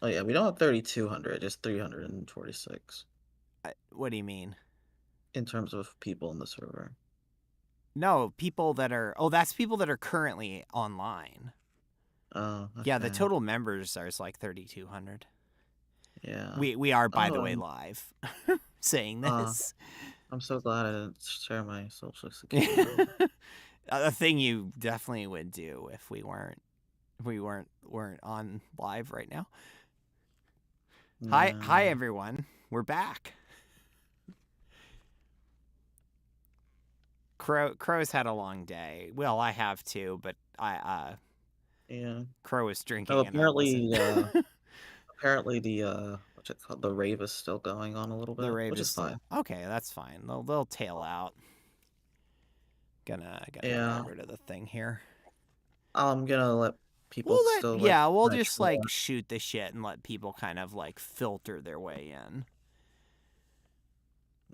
Oh yeah, we don't have 3,200, just 346 What do you mean? in terms of people in the server. No, people that are. Oh, that's people that are currently online. Oh, Yeah, the okay. total members are like 3,200. Yeah. We are, by the way, Oh, live saying uh, this. I'm so glad I didn't share my social security number. A thing you definitely would do if we weren't on live right now. Hi Yeah. everyone. We're back. Crow's had a long day. Well, I have too, but Yeah. Crow was Oh, drinking and I apparently, wasn't. apparently the what's it called? The rave is still going on a little The bit, rave which is is fine. still okay. That's fine. They'll tail out. Gonna Yeah. get rid of the thing here. I'm gonna let people still like We'll kind of just like chill. shoot the shit and let people kind of like filter their way in.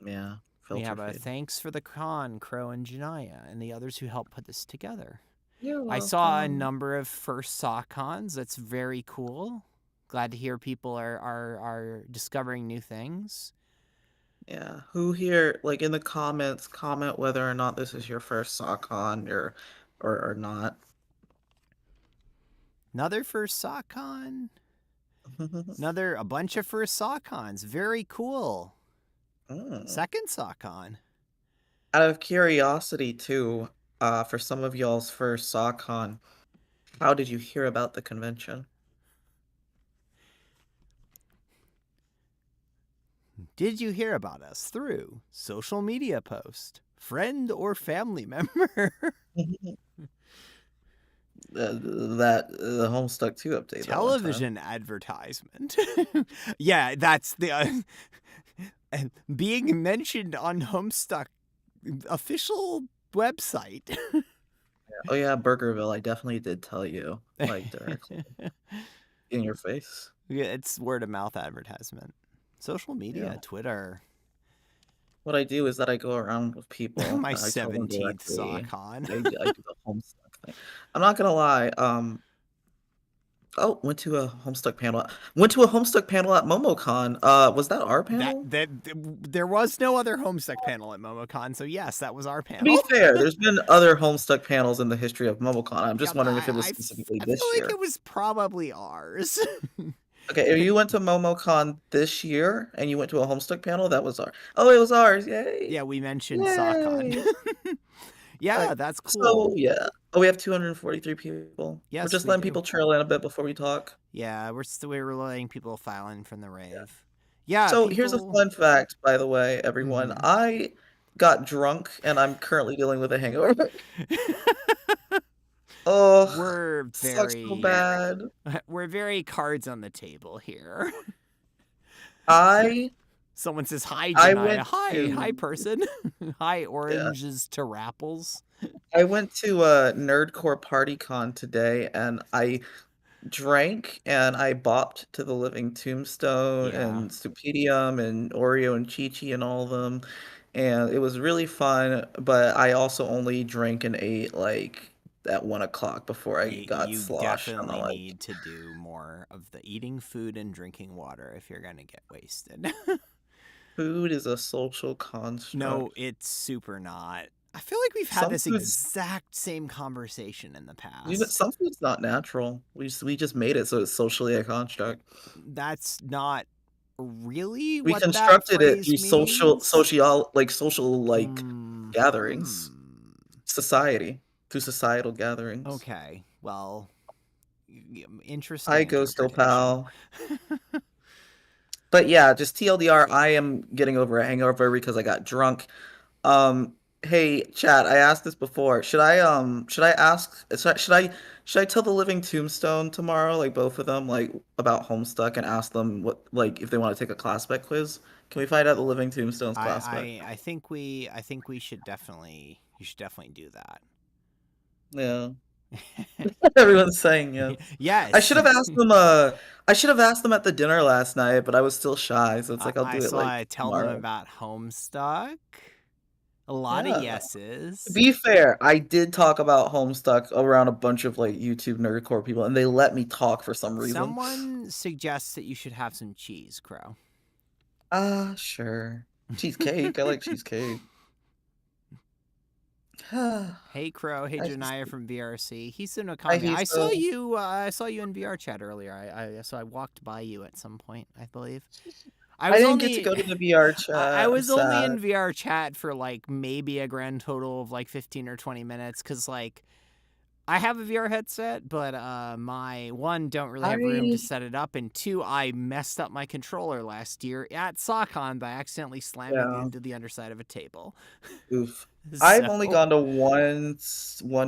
Yeah. We Filter have a feed. thanks for the con, Cro and Jonaya, and the others who helped put this together. You're I saw a welcome. number of first SAHCons. That's very cool. Glad to hear people are discovering new things. Yeah. Who here, like in the comments, comment whether or not this is your first SOCON or not. Another first SAHCon. A bunch of first SAHCons. Very cool. Mm. Second SAHCon. Out of curiosity too, for some of y'all's first SOCON, how did you hear about the convention? Did you hear about us through social media post, friend or family member, The Homestuck 2 update that one time. television advertisement? Yeah, that's the being mentioned on Homestuck official website. Oh yeah, Burgerville, I definitely did tell you, like directly in your face. Yeah, it's word of mouth advertisement. Social Yeah. media, Twitter. What I do is that I go around with people My and I tell them 17th directly. SawCon. I do the Homestuck thing. I'm not gonna lie. Oh, went to a Homestuck panel at MomoCon. Was that our that panel? that there was no other Homestuck panel at MomoCon, so yes, that was our To be panel. fair, there's been other Homestuck panels in the history of MomoCon. I'm Yeah, just but wondering if it was specifically I feel this like year. it was probably ours. Okay, if you went to MomoCon this year and you went to a Homestuck panel, that was our. Oh, it was ours! Yay! Yeah, we mentioned SawCon. Yay! Yeah, that's So cool. yeah. Oh, we have 243 people. We're Yes, just we letting do. people trail in a bit before we talk. Yeah, we're letting people file in from the Yeah. rave. Yeah, So here's a people. fun fact, by the way, everyone. Mhm. I got drunk and I'm currently dealing with a hangover. Oh, we're sucks so very bad. we're very cards on the table here. I Someone says hi, I Janaya. went Hi, to person. Hi, yeah. oranges to rapples. I went to a Nerdcore party con today and I drank and I bopped to the Living Tombstone Yeah, and Stupidium and Oreo and Chi Chi and all of them. And it was really fun, but I also only drank and ate like at 1 o'clock before I got you sloshed on the definitely like need to do more of the eating food and drinking water if you're gonna get wasted. food is a social No, construct. it's super not. I feel like we've had Some this foods, exact same conversation in the past. some food's not natural. We just made it so it's socially a construct. That's not really We what that constructed it through phrase means. social like Hmm. gatherings, society, through societal gatherings. Okay. Well, Hi, interesting Ghosto interpretation. Pal. But yeah, just TLDR, I am getting over a hangover because I got drunk. Hey, chat, I asked this before. Should I tell the Living Tombstone tomorrow, like both of them, like about Homestuck and ask them what like if they want to take a class spec quiz? Can we find out the Living Tombstone's class spec? I think we should definitely you should definitely do that. Yeah. Everyone's saying yes. I Yes. should have asked them I should have asked them at the dinner last night, but I was still shy, so it's like I'll I do it like saw tell them tomorrow. about Homestuck. A lot of Yeah. To yeses. be fair, I did talk about Homestuck around a bunch of like YouTube nerdcore people, and they let me talk for some reason. Someone suggests that you should have some cheese, Crow. Ah, sure. Cheesecake. I like cheesecake. I Hey Crow, hey just, Jonaya from VRC. He's in a I comment. he's I saw you. I saw you in VR chat earlier. So I walked by you at some point. I believe I I was didn't get to only. go to the VR I chat. I'm was only sad. in VR chat for like maybe a grand total of like 15 or 20 minutes because like I have a VR headset, but my one don't really have room to I set it up, and two, I messed up my controller last year at SAHCon by accidentally slamming it yeah. into the underside of a table. Oof. I've So only gone to one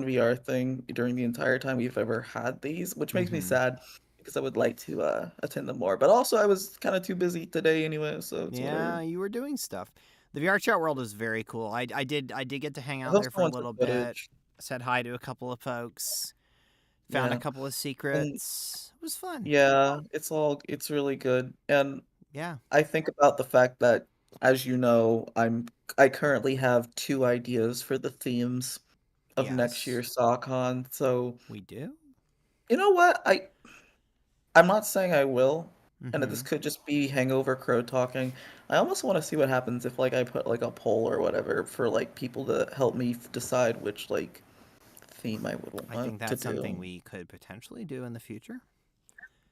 VR thing during the entire time we've ever had these, which makes me hmm sad because I would like to attend them more. But also I was kind of too busy today anyway, so it's yeah, whatever. you were doing stuff. The VR chat world is very cool. I did get to hang I out hope there for a someone took little bit. footage. Said hi to a couple of folks. Found a Yeah. couple of And secrets. It was fun. yeah, it's really good. And Yeah. I think about the fact that, as you know, I currently have two ideas for the themes of next Yes. year's SAHCon. So, We do. you know what? I'm not saying I will, and that this Mm-hmm. could just be hangover crow talking. I almost want to see what happens if like I put like a poll or whatever for like people to help me decide which like theme I would I want think to that's something do. we could potentially do in the future.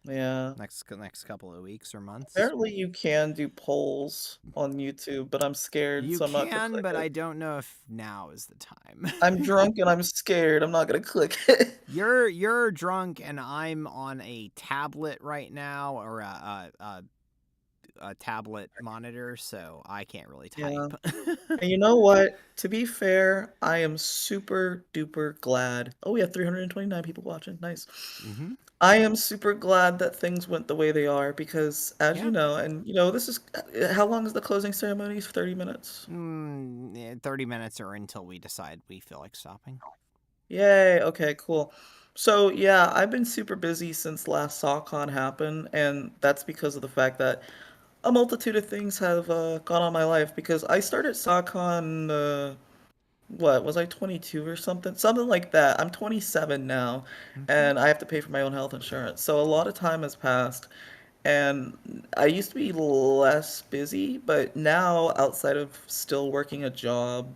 Yeah. Next couple of weeks or months. Apparently you can do polls on YouTube, but I'm scared, You so I'm not gonna can, click but it. I don't know if now is the time. I'm drunk and I'm scared. I'm not gonna click it. You're drunk and I'm on a tablet right now or a tablet monitor, so I can't really Yeah. type. And you know what? To be fair, I am super duper glad. Oh, we have 329 people watching. Nice. mm-hmm. I am super glad that things went the way they are because, as you Yeah. know, and you know, this is how long is the closing ceremony? 30 minutes. 30 minutes or until we decide we feel like stopping. Yay. Okay, cool. So, yeah, I've been super busy since last SawCon happened, and that's because of the fact that a multitude of things have gone on my life because I started SawCon what was I 22 or something? Something like that. I'm 27 now, Mm-hmm. and I have to pay for my own health insurance. So a lot of time has passed, and I used to be less busy, but now outside of still working a job,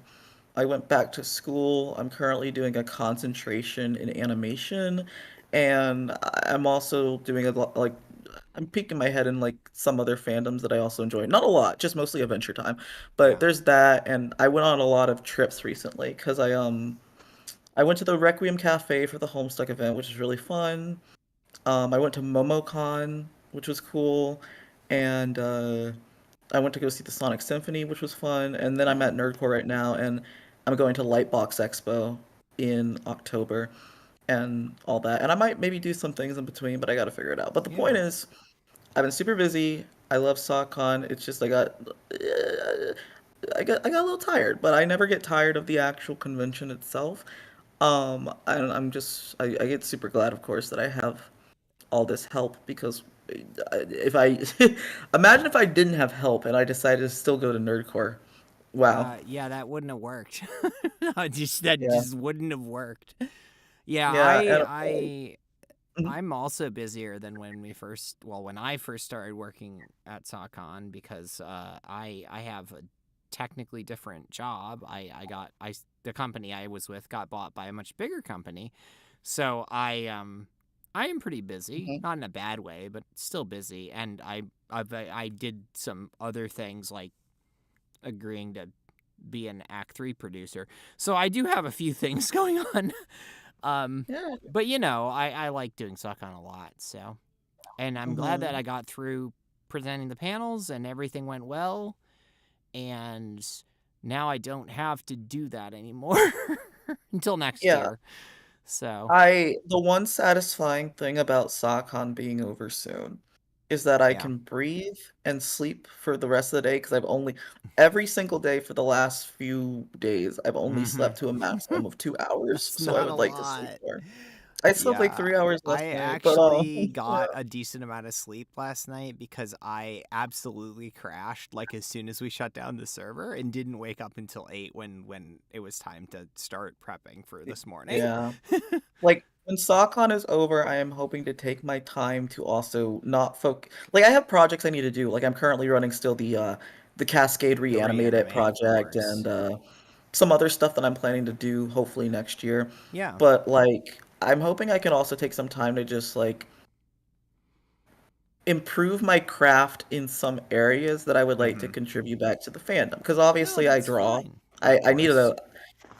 I went back to school. I'm currently doing a concentration in animation, and I'm also doing a lot like I'm peeking my head in like some other fandoms that I also enjoy. Not a lot, just mostly Adventure Time. But Yeah. there's that, and I went on a lot of trips recently because I went to the Requiem Cafe for the Homestuck event, which is really fun. I went to MomoCon, which was cool, and I went to go see the Sonic Symphony, which was fun. And then I'm Oh. at Nerdcore right now, and I'm going to Lightbox Expo in October and all that. And I might maybe do some things in between, but I got to figure it out. But the Yeah. point is, I've been super busy. I love SawCon. It's just I got a little tired, but I never get tired of the actual convention itself. I'm just I get super glad, of course, that I have all this help because if I imagine if I didn't have help and I decided to still go to Nerdcore. Wow. Yeah, that wouldn't have worked. That Yeah. just wouldn't have worked. Yeah, Yeah. And mhm, I'm also busier than when I first started working at SOCON because I have a technically different job. The company I was with got bought by a much bigger company, so I am pretty busy, mhm, not in a bad way, but still busy. And I did some other things like agreeing to be an Act 3 producer, so I do have a few things going on. Um, yeah. but I like doing SuckOn a lot. So, and I'm glad that Hmm. I got through presenting the panels and everything went well. And now I don't have to do that anymore until next Yeah. year. So, The one satisfying thing about SAHCon being over soon is that I yeah. can breathe and sleep for the rest of the day because I've only every single day for the last few days I've only Mm-hmm. slept to a maximum of 2 hours, That's so I not a would like to sleep lot. more. I slept like Yeah, 3 hours last I night, but actually yeah, got a decent amount of sleep last night because I absolutely crashed like as soon as we shut down the server and didn't wake up until 8 when it was time to start prepping for this morning. yeah. Like when SAHCon is over, I am hoping to take my time to also not focus. Like I have projects I need to do. Like I'm currently running still the Cascade The Reanimate It reanimate, of project course. and some other stuff that I'm planning to do hopefully next year. Yeah. But like I'm hoping I can also take some time to just like improve my craft in some areas that I would like to Mm-hmm. contribute back to the fandom. Because No, obviously I that's draw. fine. Of I needed course. a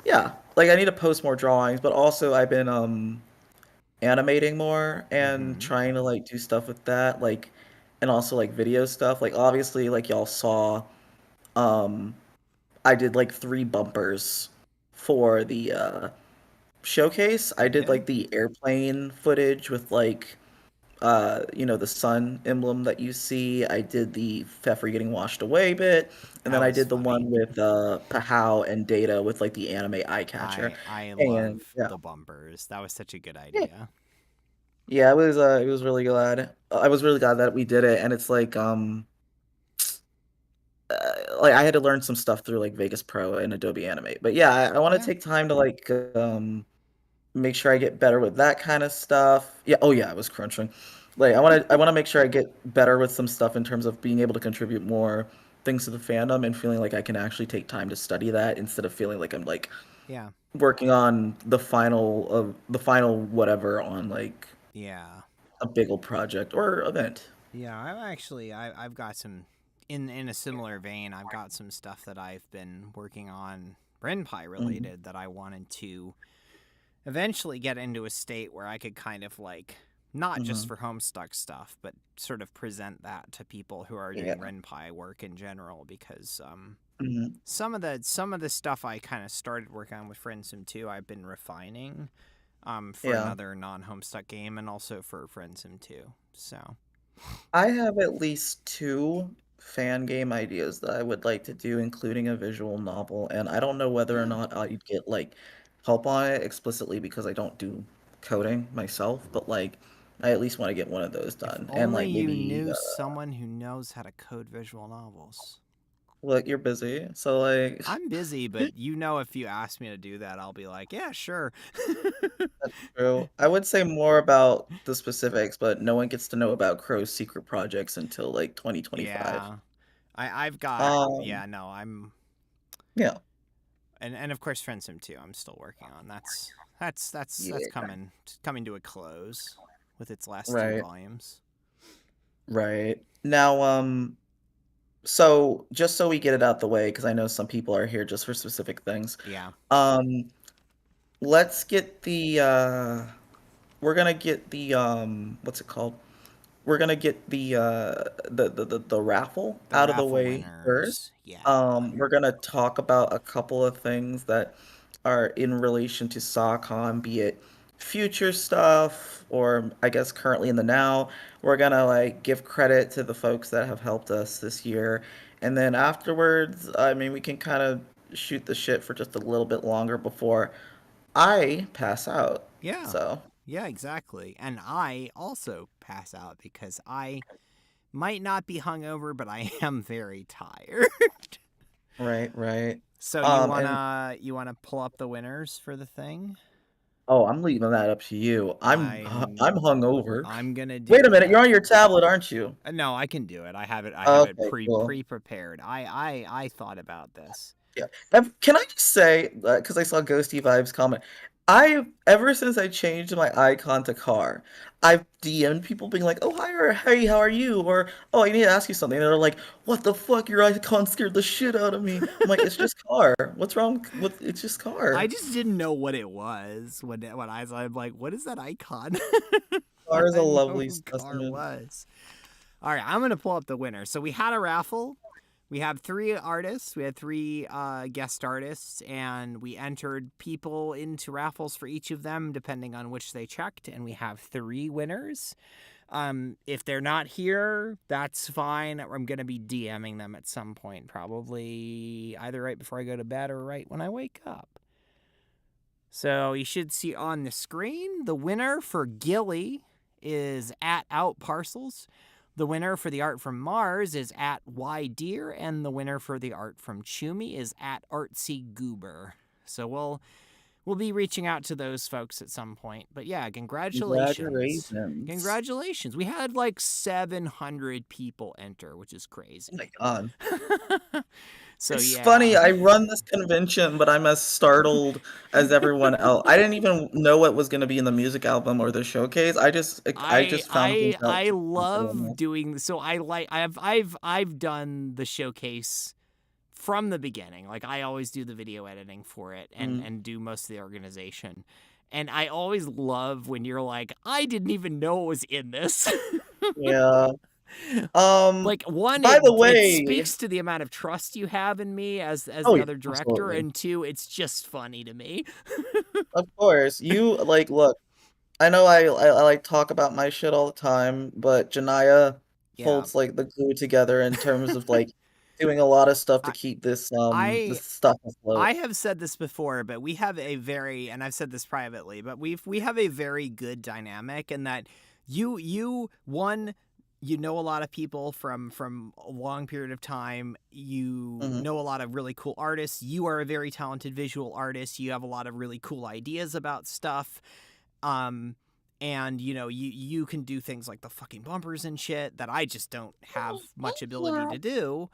yeah, like I need to post more drawings, but also I've been animating more and Mm-hmm. trying to like do stuff with that, like and also like video stuff. Like obviously like y'all saw um I did like 3 bumpers for the showcase. I did Yeah. like the airplane footage with like the sun emblem that you see. I did the Pfeffer getting washed away bit, and That then I was did the funny. one with Pahao and Data with like the anime eye catcher. I And love yeah. the bumpers. That was such a good Yeah. idea. Yeah, it was really glad. I was really glad that we did it, and it's like I had to learn some stuff through like Vegas Pro and Adobe Animate. But yeah, I want to Yeah. take time to like make sure I get better with that kind of stuff. Yeah, oh yeah, I was crunching. Like I want to make sure I get better with some stuff in terms of being able to contribute more things to the fandom and feeling like I can actually take time to study that instead of feeling like I'm like Yeah. working on the final whatever on like Yeah. a big old project or event. Yeah, I've got some in a similar vein. I've got some stuff that I've been working on Renpai Hmm. related that I wanted to eventually get into a state where I could kind of like not just Hmm. for Homestuck stuff, but sort of present that to people who are doing Yeah. Renpai work in general because Hmm. some of the stuff I kind of started working on with Friendsum 2 I've been refining for Yeah. another non-Homestuck game and also for Friendsum 2. So, I have at least 2 fan game ideas that I would like to do, including a visual novel, and I don't know whether or yeah. not I'd get like help on it explicitly because I don't do coding myself, but like I at least want to get one of those If done. And only like you maybe knew someone who knows how to code visual novels. look, you're busy, so like I'm busy, but you know, if you ask me to do that, I'll be like, yeah, sure. that's true. I would say more about the specifics, but no one gets to know about Crow's secret projects until like 2025. Yeah. I've got, Um, yeah, no, I'm, yeah. and of course, Friendsum 2, I'm still working on. That's Yeah. coming to a close with its last two Right. volumes. Right. Now, so just so we get it out the way, because I know some people are here just for specific things. Yeah. Um, let's get we're gonna get the what's it called? We're gonna get the raffle The out of the raffle way first. winners. Yeah. We're gonna talk about a couple of things that are in relation to SAHCon, be it future stuff or I guess currently in the now. We're gonna like give credit to the folks that have helped us this year, and then afterwards, I mean, we can kind of shoot the shit for just a little bit longer before I pass out. Yeah. So, Yeah, exactly. And I also pass out because I might not be hungover, but I am very tired. right, right. So And you wanna pull up the winners for the thing? oh, I'm leaving that up to you. I'm I'm hungover. I'm gonna Wait do a minute, you're that. on your tablet, aren't you? No, I can do it. I have it Okay, cool. pre prepared. I thought about this. Yeah. Can I just say, because I saw Ghosty Vibes comment, ever since I changed my icon to car, I've DM'd people being like, oh, hi, or hey, how are you? Or, oh, I need to ask you something. And they're like, what the fuck? Your icon scared the shit out of me. I'm like, it's just car. What's wrong with it's just I car. just didn't know what it was when I saw. I'm like, what is that icon? But Car is a I know lovely who Car specimen. was. All right, I'm gonna pull up the winner. So we had a raffle. We have 3 artists. We had 3 guest artists, and we entered people into raffles for each of them, depending on which they checked. And we have 3 winners. If they're not here, that's fine. I'm gonna be DMing them at some point, probably either right before I go to bed or right when I wake up. So you should see on the screen the winner for Gilly is at Out Parcels. The winner for the art from Mars is at Y Deer, and the winner for the art from Chumi is at Artsy Goober. So we'll be reaching out to those folks at some point. But yeah, congratulations. Congratulations. Congratulations. We had like 700 people enter, which is Oh crazy. my God. So It's yeah. funny, I run this convention, but I'm as startled as everyone else. I didn't even know what was going to be in the music album or the showcase. I I just found things I out I to love doing so I like I've done the showcase from the beginning. Like I always do the video editing for it Mm, and do most of the organization. And I always love when you're like, I didn't even know it was in this. yeah. Like one, By the it way, speaks to the amount of trust you have in me as oh the yeah, other director, absolutely. and two, it's just funny to me. Of course. You like look, I know I like talk about my shit all the time, but Janaya Yeah. holds like the glue together in terms of like doing a lot of stuff to I keep this I this stuff afloat. I have said this before, but we have a very, and I've said this privately, but we have a very good dynamic in that you one, you know a lot of people from a long period of time. You Hmm. know a lot of really cool artists. You are a very talented visual artist. You have a lot of really cool ideas about stuff. Um and you can do things like the fucking bumpers and shit that I just don't have much ability to do,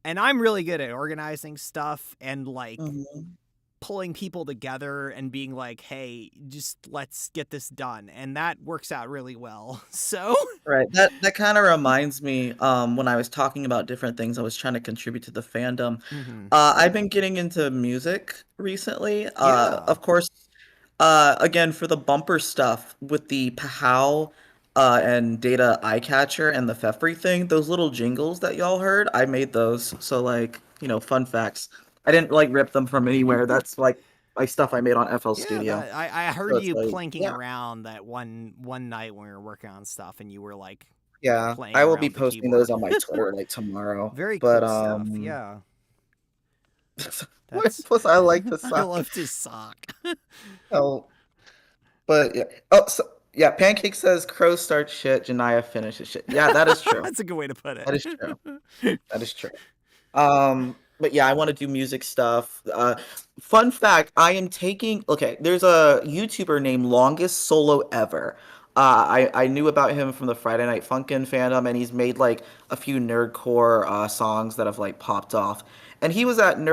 and I'm really good at organizing stuff and like Hmm. pulling people together and being like, hey, just let's get this done. And that works out really well. So, Right. That kind of reminds me, when I was talking about different things I was trying to contribute to the fandom. mm-hmm. I've been getting into music recently. Yeah. Of course, again for the bumper stuff with the Pow and Data Eye Catcher and the Fefry thing, those little jingles that y'all heard, I made those. So like, fun facts. I didn't like rip them from anywhere. That's like my stuff I made on FL Yeah, Studio. that I So heard it's you like, planking yeah. around that one night when we were working on stuff and you were like Yeah, playing I will be around the posting those keyboard. on my Twitter like tomorrow. Very But cool stuff. Yeah. what That's plus I like the I sock. love to sock. Oh, but yeah. Oh, so yeah, Pancake says Crow starts shit, Janaya finishes shit. Yeah, that is true. That's a good way to put That is true. it. That is true. But yeah, I want to do music stuff. Fun fact, I am taking, okay, there's a YouTuber named Longest Solo Ever. I knew about him from the Friday Night Funkin' fandom, and he's made like a few nerdcore songs that have like popped off. And he was at the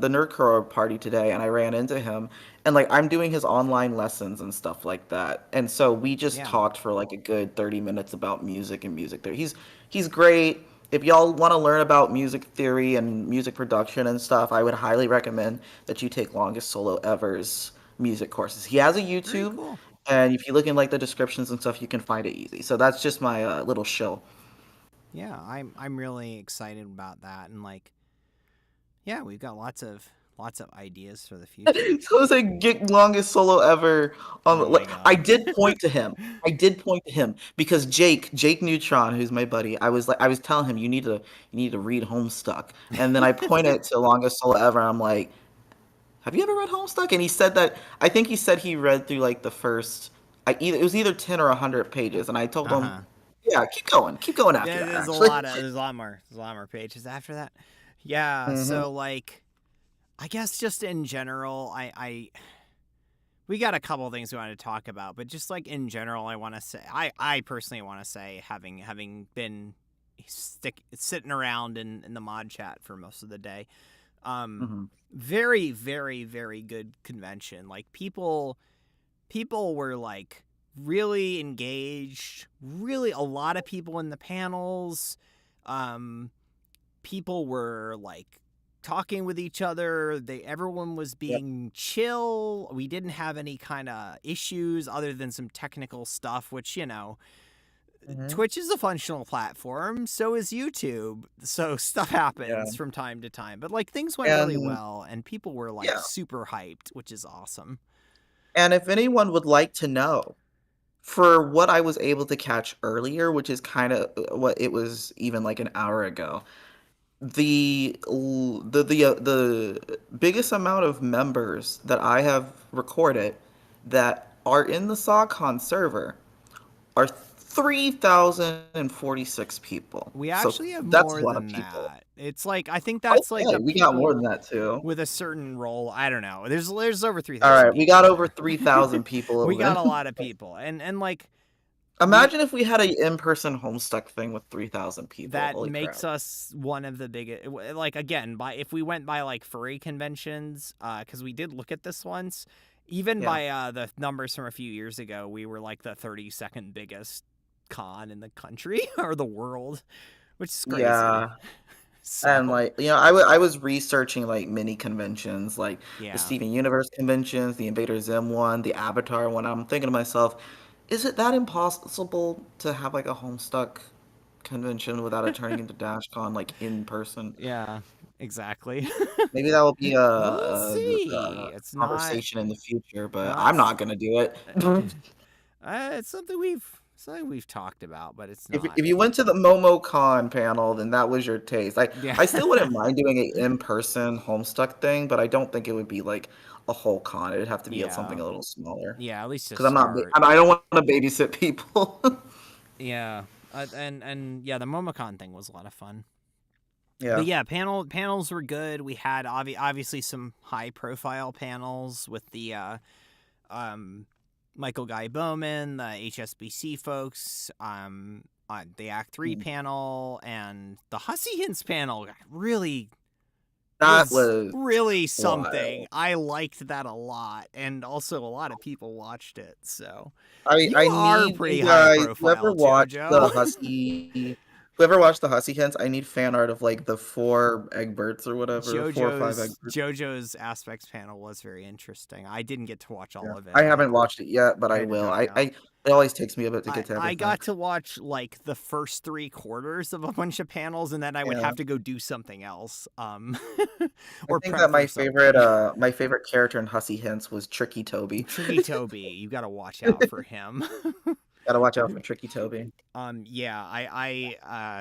Nerdcore party today, and I ran into him. And like I'm doing his online lessons and stuff like that. And so we just Yeah. talked for like a good 30 minutes about music and music there. He's great. If y'all want to learn about music theory and music production and stuff, I would highly recommend that you take Longest Solo Ever's music courses. He has a Very YouTube, cool. and if you look in like the descriptions and stuff, you can find it easy. So that's just my little shill. Yeah, I'm really excited about that, and like, yeah, we've got lots of ideas for the future. So it's like get Longest Solo Ever. Oh my I god. did point to him. I did point to him because Jake Neutron, who's my buddy, I was telling him you need to read Homestuck, and then I pointed to Longest Solo Ever. And I'm like, have you ever read Homestuck? And he said that I think he said he read through like the first it was either 10 or 100 pages, and I told Uh him, huh. yeah, keep going after Yeah, that. Actually, there's a lot more pages after that. Yeah, hmm so like, I guess just in general, we got a couple things we wanted to talk about, but just like in general, I want to say, I personally want to say, having been sitting around in the mod chat for most of the day, um, hmm very, very, very good convention. Like people were like really engaged, really a lot of people in the panels. Um, people were like talking with each other. Everyone was yep. being chill. We didn't have any kind of issues other than some technical stuff, which hmm Twitch is a functional platform, so is YouTube. So stuff Yeah, happens from time to time. But like things went really and well and people were like yeah, super hyped, which is awesome. and if anyone would like to know, for what I was able to catch earlier, which is kind of what it was even like an hour ago, the biggest amount of members that I have recorded that are in the SAHCon server are 3,046 people. We So actually have that's a more lot of than people. that. It's like I think that's like Okay, the we got more people than that too. with a certain role. I don't know. There's over All 3,000 right, we people got in over there. 3,000 people We got a then. lot of people, and like we Imagine if we had a in-person Homestuck thing with 3,000 people. that Holy crap. makes us one of the biggest. Like again, by if we went by like furry conventions, because we did look at this once. Even Yeah. by the numbers from a few years ago, we were like the 32nd biggest con in the country or the world, which is crazy. Yeah. And So like, I was researching like mini conventions, like the yeah, Steven Universe conventions, the Invader Zim one, the Avatar one. I'm thinking to myself, is it that impossible to have like a Homestuck convention without it turning into DashCon like in person? yeah, exactly. Maybe that will be We'll see. a It's conversation in the future, but not. I'm not gonna do it. It's something we've taled about, but it's If not. if you went to the MomoCon panel, then that was your taste. Yeah, I still wouldn't mind doing an in-person Homestuck thing, but I don't think it would be like a whole con. It'd have to be yeah, something a little smaller yeah. At least to because start. I don't want to babysit people. Yeah, and yeah, the Momocon thing was a lot of fun. But Yeah. yeah, panels were good. We had obviously some high profile panels with the um, Michael Guy Bowman, the HSBC folks, the Act 3 Mm. panel, and the Hussy Hints panel really That was was really something. wild. I liked that a lot, and also a lot of people watched it. So you I are need pretty you high guys, whoever profile, watched the JoJo. Hussy Hens, I need fan art of like the four Egberts or whatever, 4 or 5 Egberts. JoJo's Aspects panel was very interesting. I didn't get to watch Yeah. all of it. I haven't watched it yet, but I I did will. not know. It always takes me a bit to I get to I everything. got to watch like the first 3 quarters of a bunch of panels, and then I would Yeah. have to go do something else, I or think prep that for something. my favorite character in Hussy Hints was Tricky Toby. Tricky Toby, you got to watch out for him. Gotta watch out for Tricky Toby. Yeah, I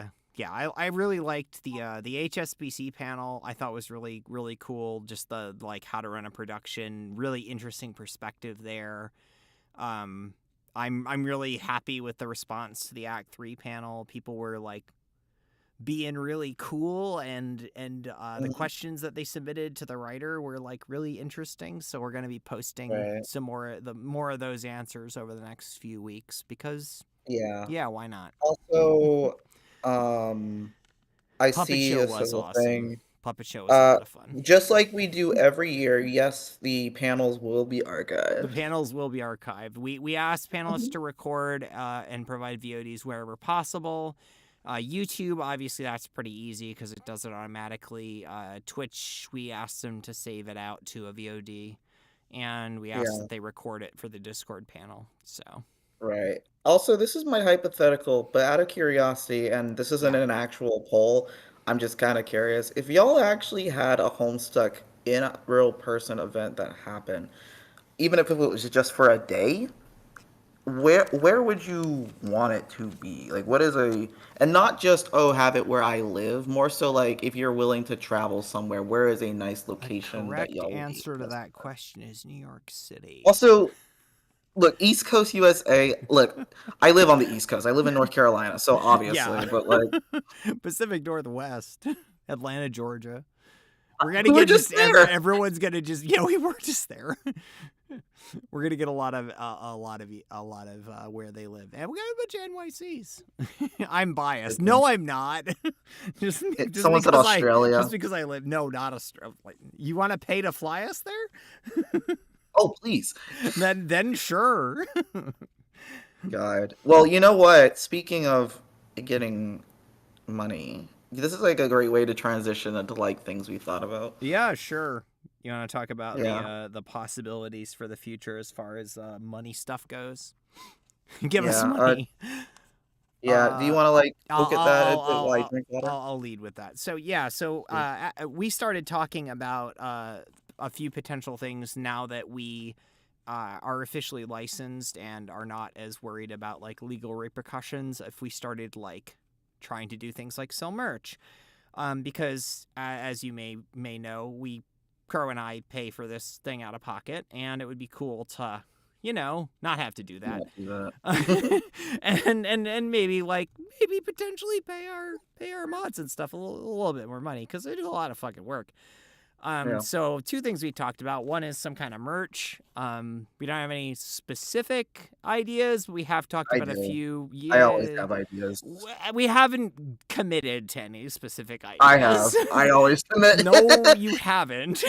really liked the HSBC panel. I thought was really really cool. Just the like how to run a production, really interesting perspective there. Um, I'm really happy with the response to the Act 3 panel. People were like being really cool, and the Mhm. questions that they submitted to the writer were like really interesting. So we're gonna be posting Right. some more of those answers over the next few weeks because Yeah. yeah, why not? Also, um, I Puppet see Show this was as a awesome. thing. Puppet Show was a Uh, lot of fun. just like we do every year, yes, the panels will be The archived. panels will be archived. We asked panelists to record and provide VODs wherever possible. YouTube, obviously, that's pretty easy because it does it automatically. Twitch, we asked them to save it out to a VOD, and we asked Yeah. that they record it for the Discord panel. So, Right. Also, this is my hypothetical, but out of curiosity, and this isn't yeah, an actual poll, I'm just kind of curious. If y'all actually had a Homestuck in a real person event that happened, even if it was just for a day, where would you want it to be? Like, what is a, and not just, oh, have it where I live, more so like if you're willing to travel somewhere, where is a nice the location that correct y'all would be answer to interested that in? question is New York City. Also, look, East Coast USA. Look, I live on the East Coast. I live in North Carolina, so Yeah, obviously, but like Pacific Northwest, Atlanta, Georgia. We're gonna we were get just just there. everyone's gonna just yeah, we were just there. We're gonna get a lot of where they live, and we got a bunch of NYCs. I'm biased. No, I'm not. just just Someone said because I Australia. just because I live. No, not Australia. You want to pay to fly us there? Oh, please, Then sure. God. Well, you know what? Speaking of getting money, this is like a great way to transition into like things we thought about. Yeah, sure. You want to talk about Yeah, the possibilities for the future as far as money stuff goes? Give us yeah, money. yeah. Do you Uh, want to like I'll look at I'll that I'll while I I'll, drink water? I'll lead with that. So yeah, so Please. we started talking about a few potential things now that we are officially licensed and are not as worried about like legal repercussions if we started like trying to do things like sell merch. because as you may know, Crow and I pay for this thing out of pocket, and it would be cool to, not have to do that. Not do that. And maybe potentially pay our mods and stuff a little bit more money because they do a lot of fucking work. Yeah, So two things we talked about. One is some kind of merch. We don't have any specific ideas, but we have talked I about a do. few. I always Yeah, have ideas. we haven't committed to any specific I have. ideas. I always commit. No, you haven't.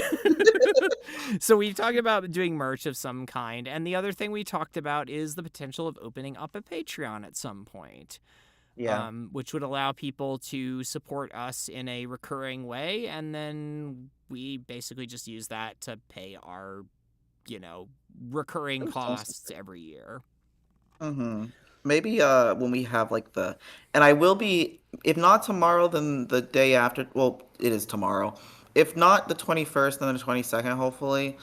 So we talked about doing merch of some kind, and the other thing we talked about is the potential of opening up a Patreon at some point, Yeah. which would allow people to support us in a recurring way, and then we basically just use that to pay our, recurring That sounds costs every year. Mm-hmm. Maybe when we have like and I will be, if not tomorrow, then the day after. Well, it is tomorrow. If not the 21st, then the 22nd, hopefully.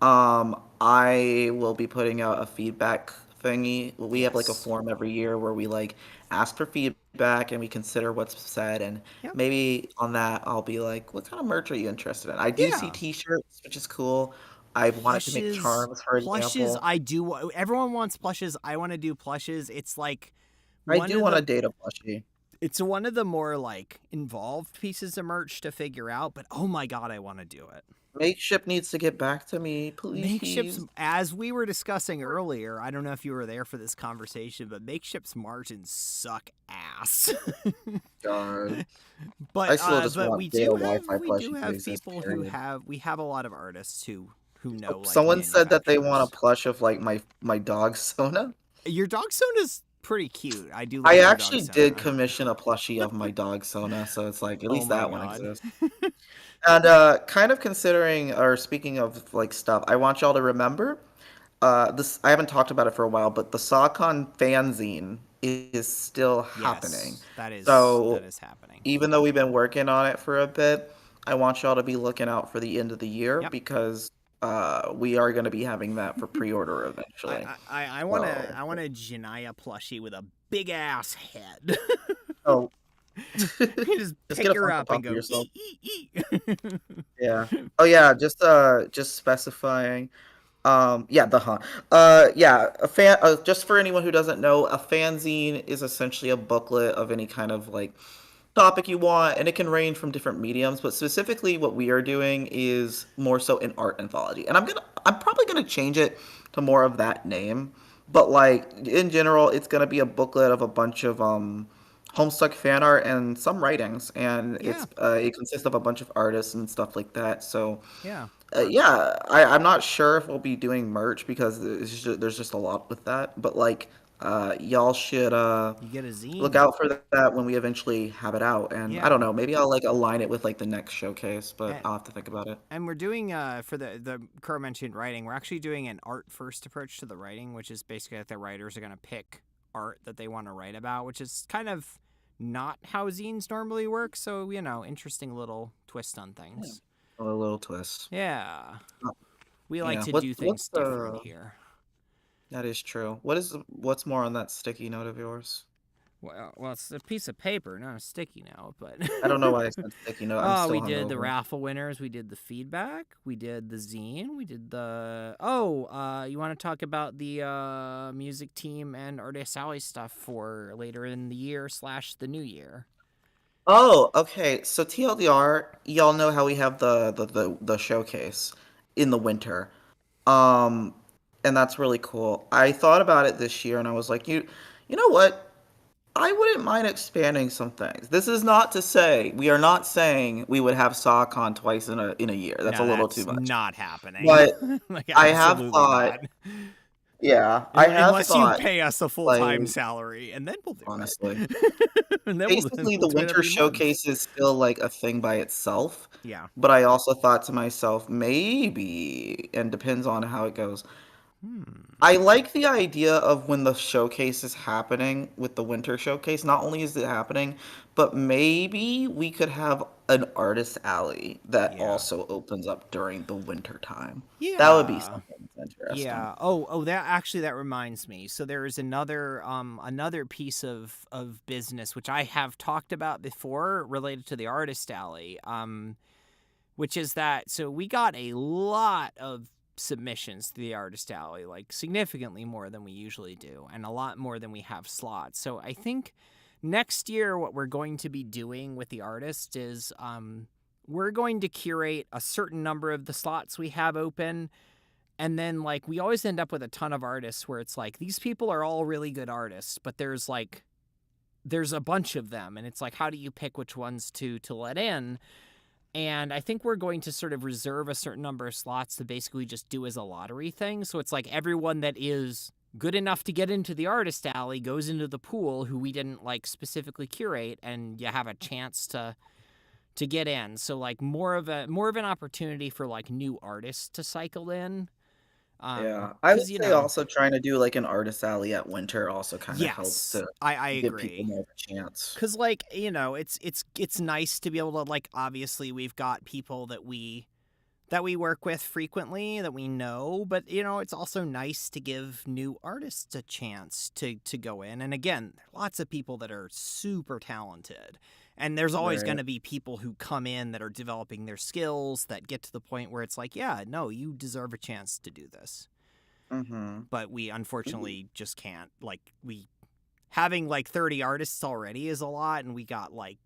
I will be putting out a feedback thingy. We have like a Yes. form every year where we like ask for feedback and we consider what's said, and Yep. maybe on that I'll be like, what kind of merch are you interested in? I do see Yeah. t-shirts, which is cool. I've wanted to make Plushes. charms, for Plushes. example. I do. Everyone wants plushes. I want to do plushes. It's like I one do of want the a data plushie. it's one of the more like involved pieces of merch to figure out, but oh my god, I want to do it. Makeshift needs to get back to me, Makeship's, please. as we were discussing earlier, I don't know if you were there for this conversation, but Makeship's margins suck ass. God. but I still just but want data Wi-Fi we do plushie to have exist, people who period. have we have a lot of artists who Oh, know like someone said that they want a manufacturers. plush of like my dog Sona. Your dog Sona's pretty cute. I do I like your dog actually did Sona. commission a plushie of my dog Sona, so it's like at Oh least my that one god. exists. And kind of considering or speaking of like stuff, I want y'all to remember this. I haven't talked about it for a while, but the SAHCon fanzine is still happening. Yes, that So is happening. even though we've been working on it for a bit, I want y'all to be looking out for the end of the year Yep. because we are going to be having that for pre-order I eventually. I want to So, I want a Janaya plushie with a big ass head. oh, You just just get pick a her Funko up and Pop of go yourself. ee. Yeah. Oh yeah, just specifying. Yeah, yeah, just for anyone who doesn't know, a fanzine is essentially a booklet of any kind of like topic you want, and it can range from different mediums, but specifically what we are doing is more so an art anthology. And I'm probably gonna change it to more of that name, but like in general, it's gonna be a booklet of a bunch of Homestuck fan art and some writings, and Yeah, it consists of a bunch of artists and stuff like that. So yeah. yeah, I'm not sure if we'll be doing merch because there's just a lot with that. But like, y'all should You get a look zine. out for that when we eventually have it out. And I don't Yeah. know, maybe I'll like align it with like the next showcase, but And, I'll have to think about it. and we're doing for the Crow mentioned writing. We're actually doing an art first approach to the writing, which is basically that the writers are going to pick art that they want to write about, which is kind of not how zines normally work. So interesting little twist on Yeah, things. a little twist. Yeah, Uh, we like Yeah, to do what's things different the here. that is true. What's more on that sticky note of yours? Well, it's a piece of paper, not a sticky note, but I don't know why I said sticky note. I'm oh, still we did the hungover. raffle winners, we did the feedback, we did the zine, we did you want to talk about the music team and Artist Alley stuff for later in the year / the new year? Oh, okay. So TLDR, y'all know how we have the showcase in the winter. Um, and that's really cool. I thought about it this year and I was like, you know what? I wouldn't mind expanding some things. This is not to say we are not saying we would have SawCon twice in a year. That's a No, little too that's much. not happening. But Like I have absolutely thought, not. yeah, I have Unless you thought pay us a full like time salary, and then we'll do honestly. it. And then Basically, we'll the do it winter every month. showcase is still like a thing by itself. Yeah. But I also thought to myself, maybe, and depends on how it goes. Hmm. I like the idea of when the showcase is happening with the winter showcase. Not only is it happening, but maybe we could have an artist alley that Yeah. also opens up during the winter time. That would be Yeah. something. interesting. Yeah. Oh, that reminds me. So there is another piece of business which I have talked about before related to the artist alley. Which is that so we got a lot of submissions to the artist alley, like significantly more than we usually do, and a lot more than we have slots. So I think next year what we're going to be doing with the artist is we're going to curate a certain number of the slots we have open, and then like we always end up with a ton of artists where it's like these people are all really good artists, but there's a bunch of them, and it's like how do you pick which ones to let in? And I think we're going to sort of reserve a certain number of slots to basically just do as a lottery thing. So it's like everyone that is good enough to get into the artist alley goes into the pool who we didn't like specifically curate, and you have a chance to get in. So like more of an opportunity for like new artists to cycle in. Yeah, I would Cuz say also trying to do like an artist alley at winter also kind of helps yes, to I give people agree. more of a chance. Cuz like, it's nice to be able to like obviously we've got people that we work with frequently that we know, but it's also nice to give new artists a chance to go in. And again, there are lots of people that are super talented, and there's always going Right. to be people who come in that are developing their skills that get to the point where it's like, yeah, no, you deserve a chance to do this. Mm-hmm. But we unfortunately just can't. Like, we having like 30 artists already is a lot, and we got like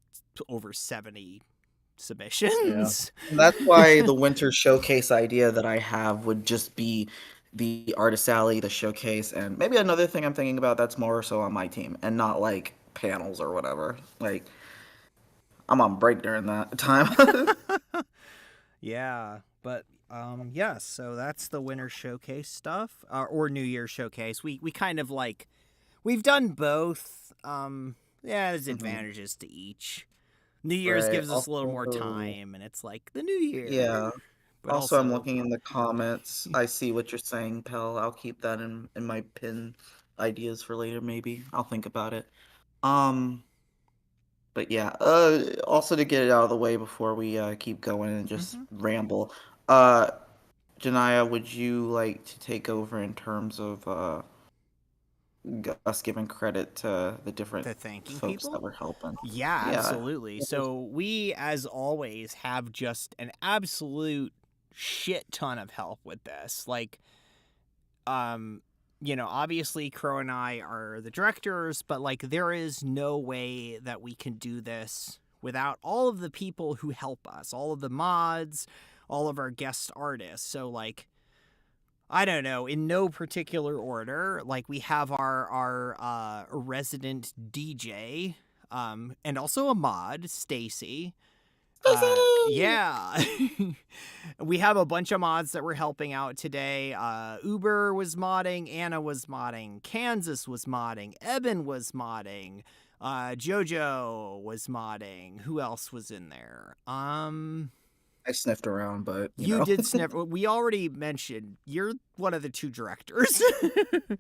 over 70 Yeah. submissions. And that's why the winter showcase idea that I have would just be the artist alley, the showcase, and maybe another thing I'm thinking about that's more so on my team and not like panels or whatever. Like I'm on break during that time. Yeah, but yes, so that's the winter showcase stuff, or New Year showcase. We kind of like we've done both. Yeah, there's Hmm. advantages to each. New Year's Right. gives us a little more Also, time, and it's like the New Year, yeah. but Also, I'm also, looking in the comments. I see what you're saying, Pell. I'll keep that in my pin ideas for later, maybe. I'll think about it. Um, but yeah, also to get it out of the way before we keep going and just mhm, ramble, uh, Janaya, would you like to take over in terms of us giving credit to the different the thanking folks that people. were helping? Yeah, Yeah. absolutely. So we, as always, have just an absolute shit ton of help with this. Like, um obviously Crow and I are the directors, but like there is no way that we can do this without all of the people who help us, all of the mods, all of our guest artists. So like, I don't know, in no particular order, like we have our resident DJ, and also a mod, Stacy. Stacy! Yeah. We have a bunch of mods that were helping out today. Uber was modding, Anna was modding, Kansas was modding, Eben was modding, Jojo was modding. Who else was in there? I sniffed around, but you You know. did sniff. We already mentioned you're one of the two directors.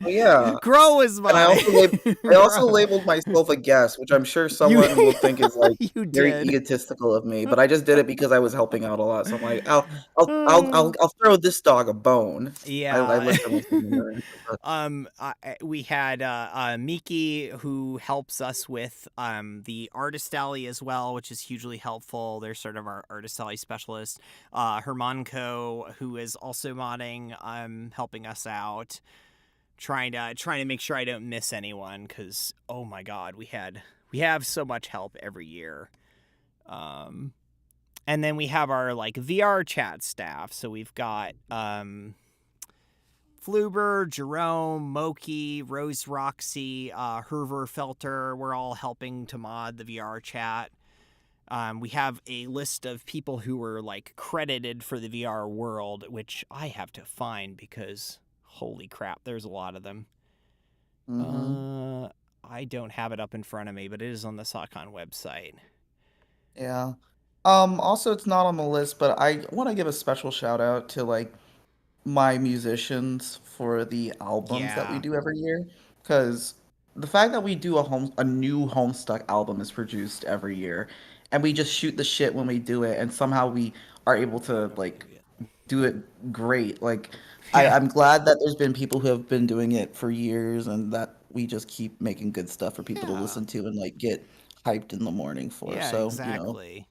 Oh yeah. Crow was And modding. I also Crow. labeled myself a guest, which I'm sure You someone will think is like you very did. egotistical of me, but I just did it because I was helping out a lot. So I'm like, I'll throw this dog a bone. I Yeah. literally said that. We had Miki, who helps us with the artist alley as well, which is hugely helpful. They're sort of our artist alley specialist. Hermanco, who is also modding, helping us out, trying to make sure I don't miss anyone, because oh my god, we have so much help every year. Um, and then we have our like VR chat staff. So we've got Fluber, Jerome, Moki, Rose Roxy, Herver Felter. We're all helping to mod the VR chat. We have a list of people who were like credited for the VR world, which I have to find because holy crap, there's a lot of them. Mm-hmm. I don't have it up in front of me, but it is on the SAHCon website. Yeah. Also it's not on the list, but I want to give a special shout out to like my musicians for the albums that we Yeah. do every year, because the fact that we do a new Homestuck album is produced every year, and we just shoot the shit when we do it, and somehow we are able to like do it great. Like Yeah. I'm glad that there's been people who have been doing it for years and that we just keep making good stuff for people to Yeah. listen to and like get hyped in the morning for. Yeah, So, exactly.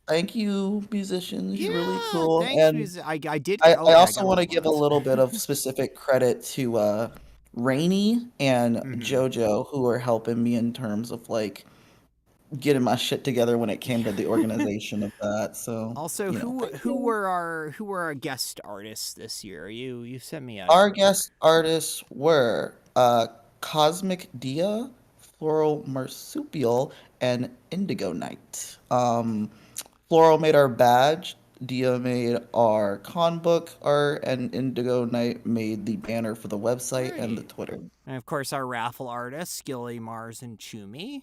thank you, musicians. You're really Yeah, cool. thanks. And I did. I Okay, I also got want to another one of give a those. little bit of specific credit to Rainy and Hmm. JoJo who are helping me in terms of like getting my shit together when it came to the organization of that. So, Also, thank you. who were our guest artists this year? You sent me a. Our guest artists were Cosmic Dia, Floral Marsupial, and Indigo Night. Floral made our badge, Dia made our con book art, and Indigo Night made the banner for the website and the Great. Twitter. And of course, our raffle artists, Skilly, Mars, and Chumi,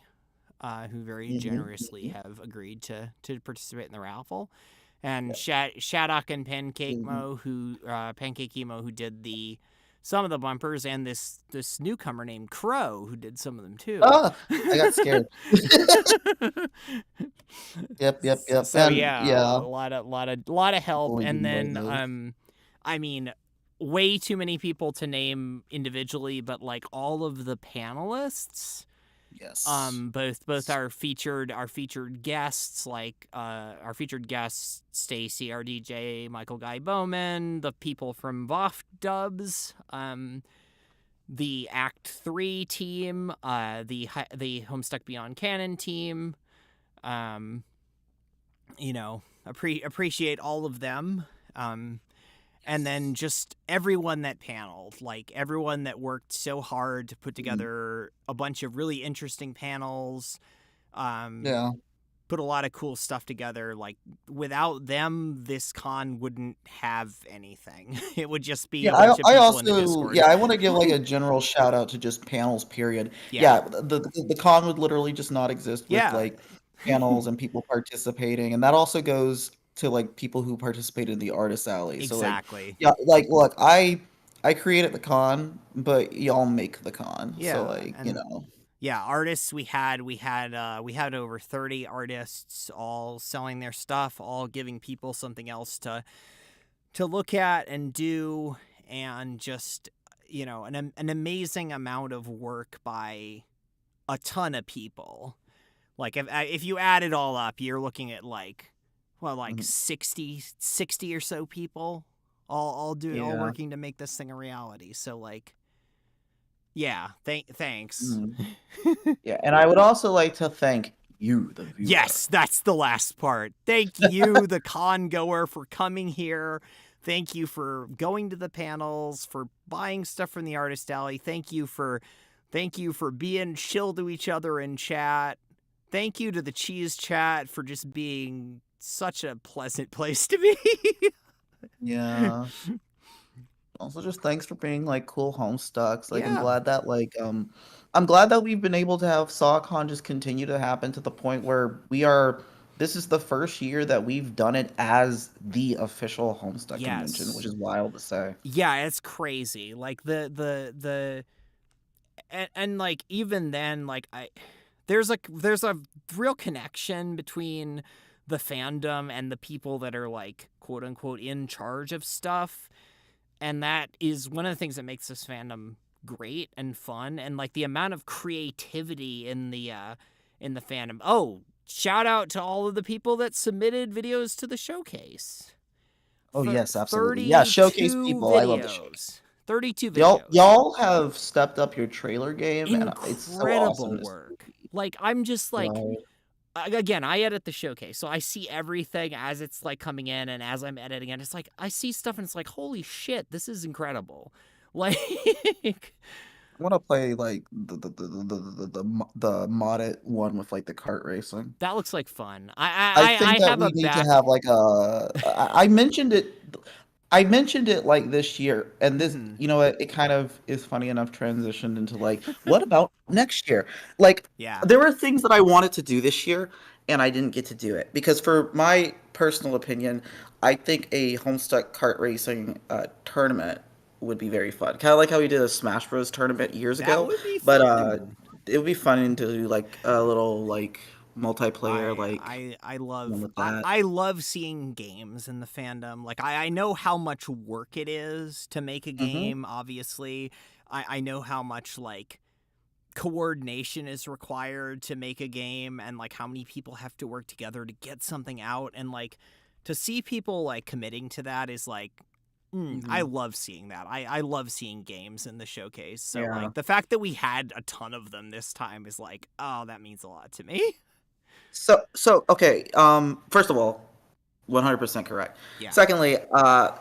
who very generously Hmm. have agreed to participate in the raffle. And Yeah. Shadok and Pancake Mhm. Mo, who Pancake Emo, who did the some of the bumpers, and this newcomer named Crow, who did some of them too. Ah, I got scared. Yep, yep, yep. So And yeah, yeah, lot of help, totally and didn't know then those. I mean, way too many people to name individually, but like all of the panelists, Yes. both our featured guests, like our featured guests Stacy, our DJ, Michael Guy Bowman, the people from Voff Dubs, the Act 3 team, the Homestuck Beyond Canon team, um appreciate all of them, and then just everyone that paneled, like everyone that worked so hard to put Mhm. together a bunch of really interesting panels, um, Yeah. put a lot of cool stuff together. Like without them, this con wouldn't have anything. It would just be Yeah, a bunch of I people in the also Discord. yeah, I want to give like a general shout out to just panels, period. Yeah, Yeah, the con would literally just not exist with yeah, like panels and people participating, and that also goes to like people who participated in the artist alley. So like, exactly. yeah, like look, I created the con, but y'all make the con. So Yeah, like, and yeah, artists we had over 30 artists all selling their stuff, all giving people something else to look at and do, and just an amazing amount of work by a ton of people. Like if you add it all up, you're looking at like like mhm, 60 or so people all yeah. working to make this thing a reality. So like yeah, thanks. Mhm. Yeah, and I would also like to thank you, the viewer. Yes, that's the last part. Thank you, the con goer, for coming here. Thank you for going to the panels, for buying stuff from the artist alley. Thank you for being chill to each other in chat. Thank you to the cheese chat for just being such a pleasant place to be. Yeah. Also, just thanks for being like cool homestucks. Like, Yeah. I'm glad that we've been able to have SawCon just continue to happen to the point where we are. This is the first year that we've done it as the official Homestuck convention, which Yes. is wild to say. Yeah, it's crazy. Like the and like even then like there's a real connection between the fandom and the people that are like quote unquote in charge of stuff, and that is one of the things that makes this fandom great and fun, and like the amount of creativity in the fandom. Oh, shout out to all of the people that submitted videos to the showcase. Oh yes, absolutely. Yeah, showcase 32 people. I love the showcase. videos. 32 videos. Y'all have stepped up your trailer game, and it's so Incredible awesome to work. Like I'm just like see. again, I edit the showcase, so I see everything as it's like coming in, and as I'm editing it, it's like I see stuff, and it's like, holy shit, this is incredible. Like, I want to play like the modded one with like the kart racing. that looks like fun. I think I that have a we need to back. have like I mentioned it. I mentioned it like this year, and this, Mhm. it kind of is funny enough transitioned into like, what about next year? Like, Yeah. there were things that I wanted to do this year, and I didn't get to do it because, for my personal opinion, I think a Homestuck kart racing tournament would be very fun. Kind of like how we did a Smash Bros. Tournament years That ago, would be but fun. it would be fun to do like a little like multiplayer, like I one love with that. I love seeing games in the fandom. Like I know how much work it is to make a Hmm. game, obviously. I know how much like coordination is required to make a game, and like how many people have to work together to get something out, and like to see people like committing to that is like I Hmm. love seeing that. I love seeing games in the showcase. So Yeah. like the fact that we had a ton of them this time is like, oh, that means a lot to me. So okay. First of all, 100% correct. Yeah. Secondly,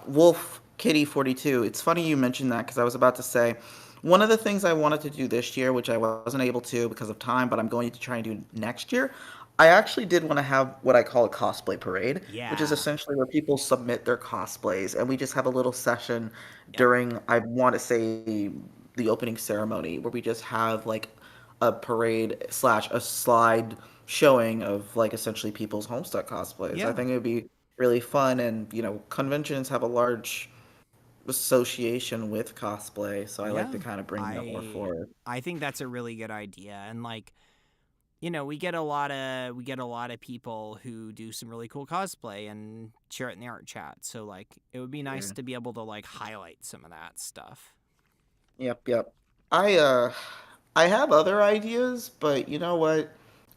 Wolf Kitty 42. It's funny you mentioned that because I was about to say one of the things I wanted to do this year, which I wasn't able to because of time, but I'm going to try and do next year. I actually did want to have what I call a cosplay parade, which is Yeah. essentially where people submit their cosplays, and we just have a little session Yep. during, I want to say, the opening ceremony, where we just have like a parade slash a slide showing of like essentially people's Homestuck cosplays. I Yeah. think it would be really fun, and conventions have a large association with cosplay, so I like Yeah. to kind of bring that more I forward. I think that's a really good idea, and like we get a lot of people who do some really cool cosplay and share it in the art chat. So like it would be nice Yeah. to be able to like highlight some of that stuff. Yep, yep. I uh I have other ideas, but you know what?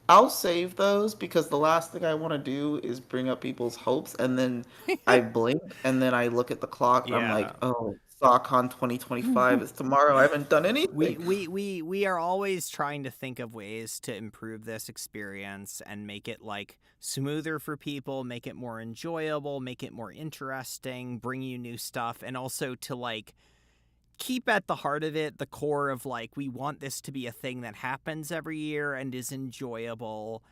I'll save those because the last thing I want to do is bring up people's hopes, and then I blink and then I look at the clock and I'm Yeah. like, "Oh, SAHCon 2025 is tomorrow. I haven't done we, anything." we we we are always trying to think of ways to improve this experience and make it like smoother for people, make it more enjoyable, make it more interesting, bring you new stuff, and also to like keep at the heart of it the core of like we want this to be a thing that happens every year and is enjoyable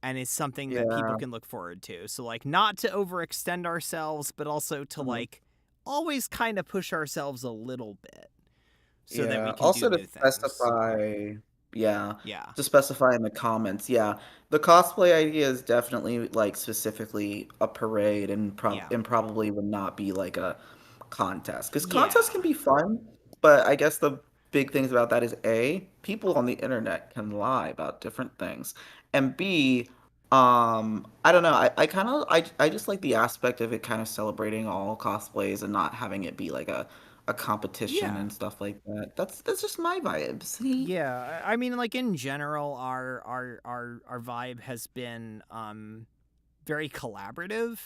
and is something that people Yeah. can look forward to. So like not to overextend ourselves, but also to Mhm. like always kind of push ourselves a little bit so that we Yeah. can do Also to new things. specify, yeah, Yeah. to specify in the comments, yeah, the cosplay idea is definitely like specifically a parade, and Yeah. probably would not be like a contest because contests can Yeah. be fun, but I guess the big things about that is A, people on the internet can lie about different things, and B, I don't know, I kind of I just like the aspect of it kind of celebrating all cosplays and not having it be like a competition Yeah. and stuff like that. That's just my vibe. See? Yeah. I mean like in general our vibe has been very collaborative.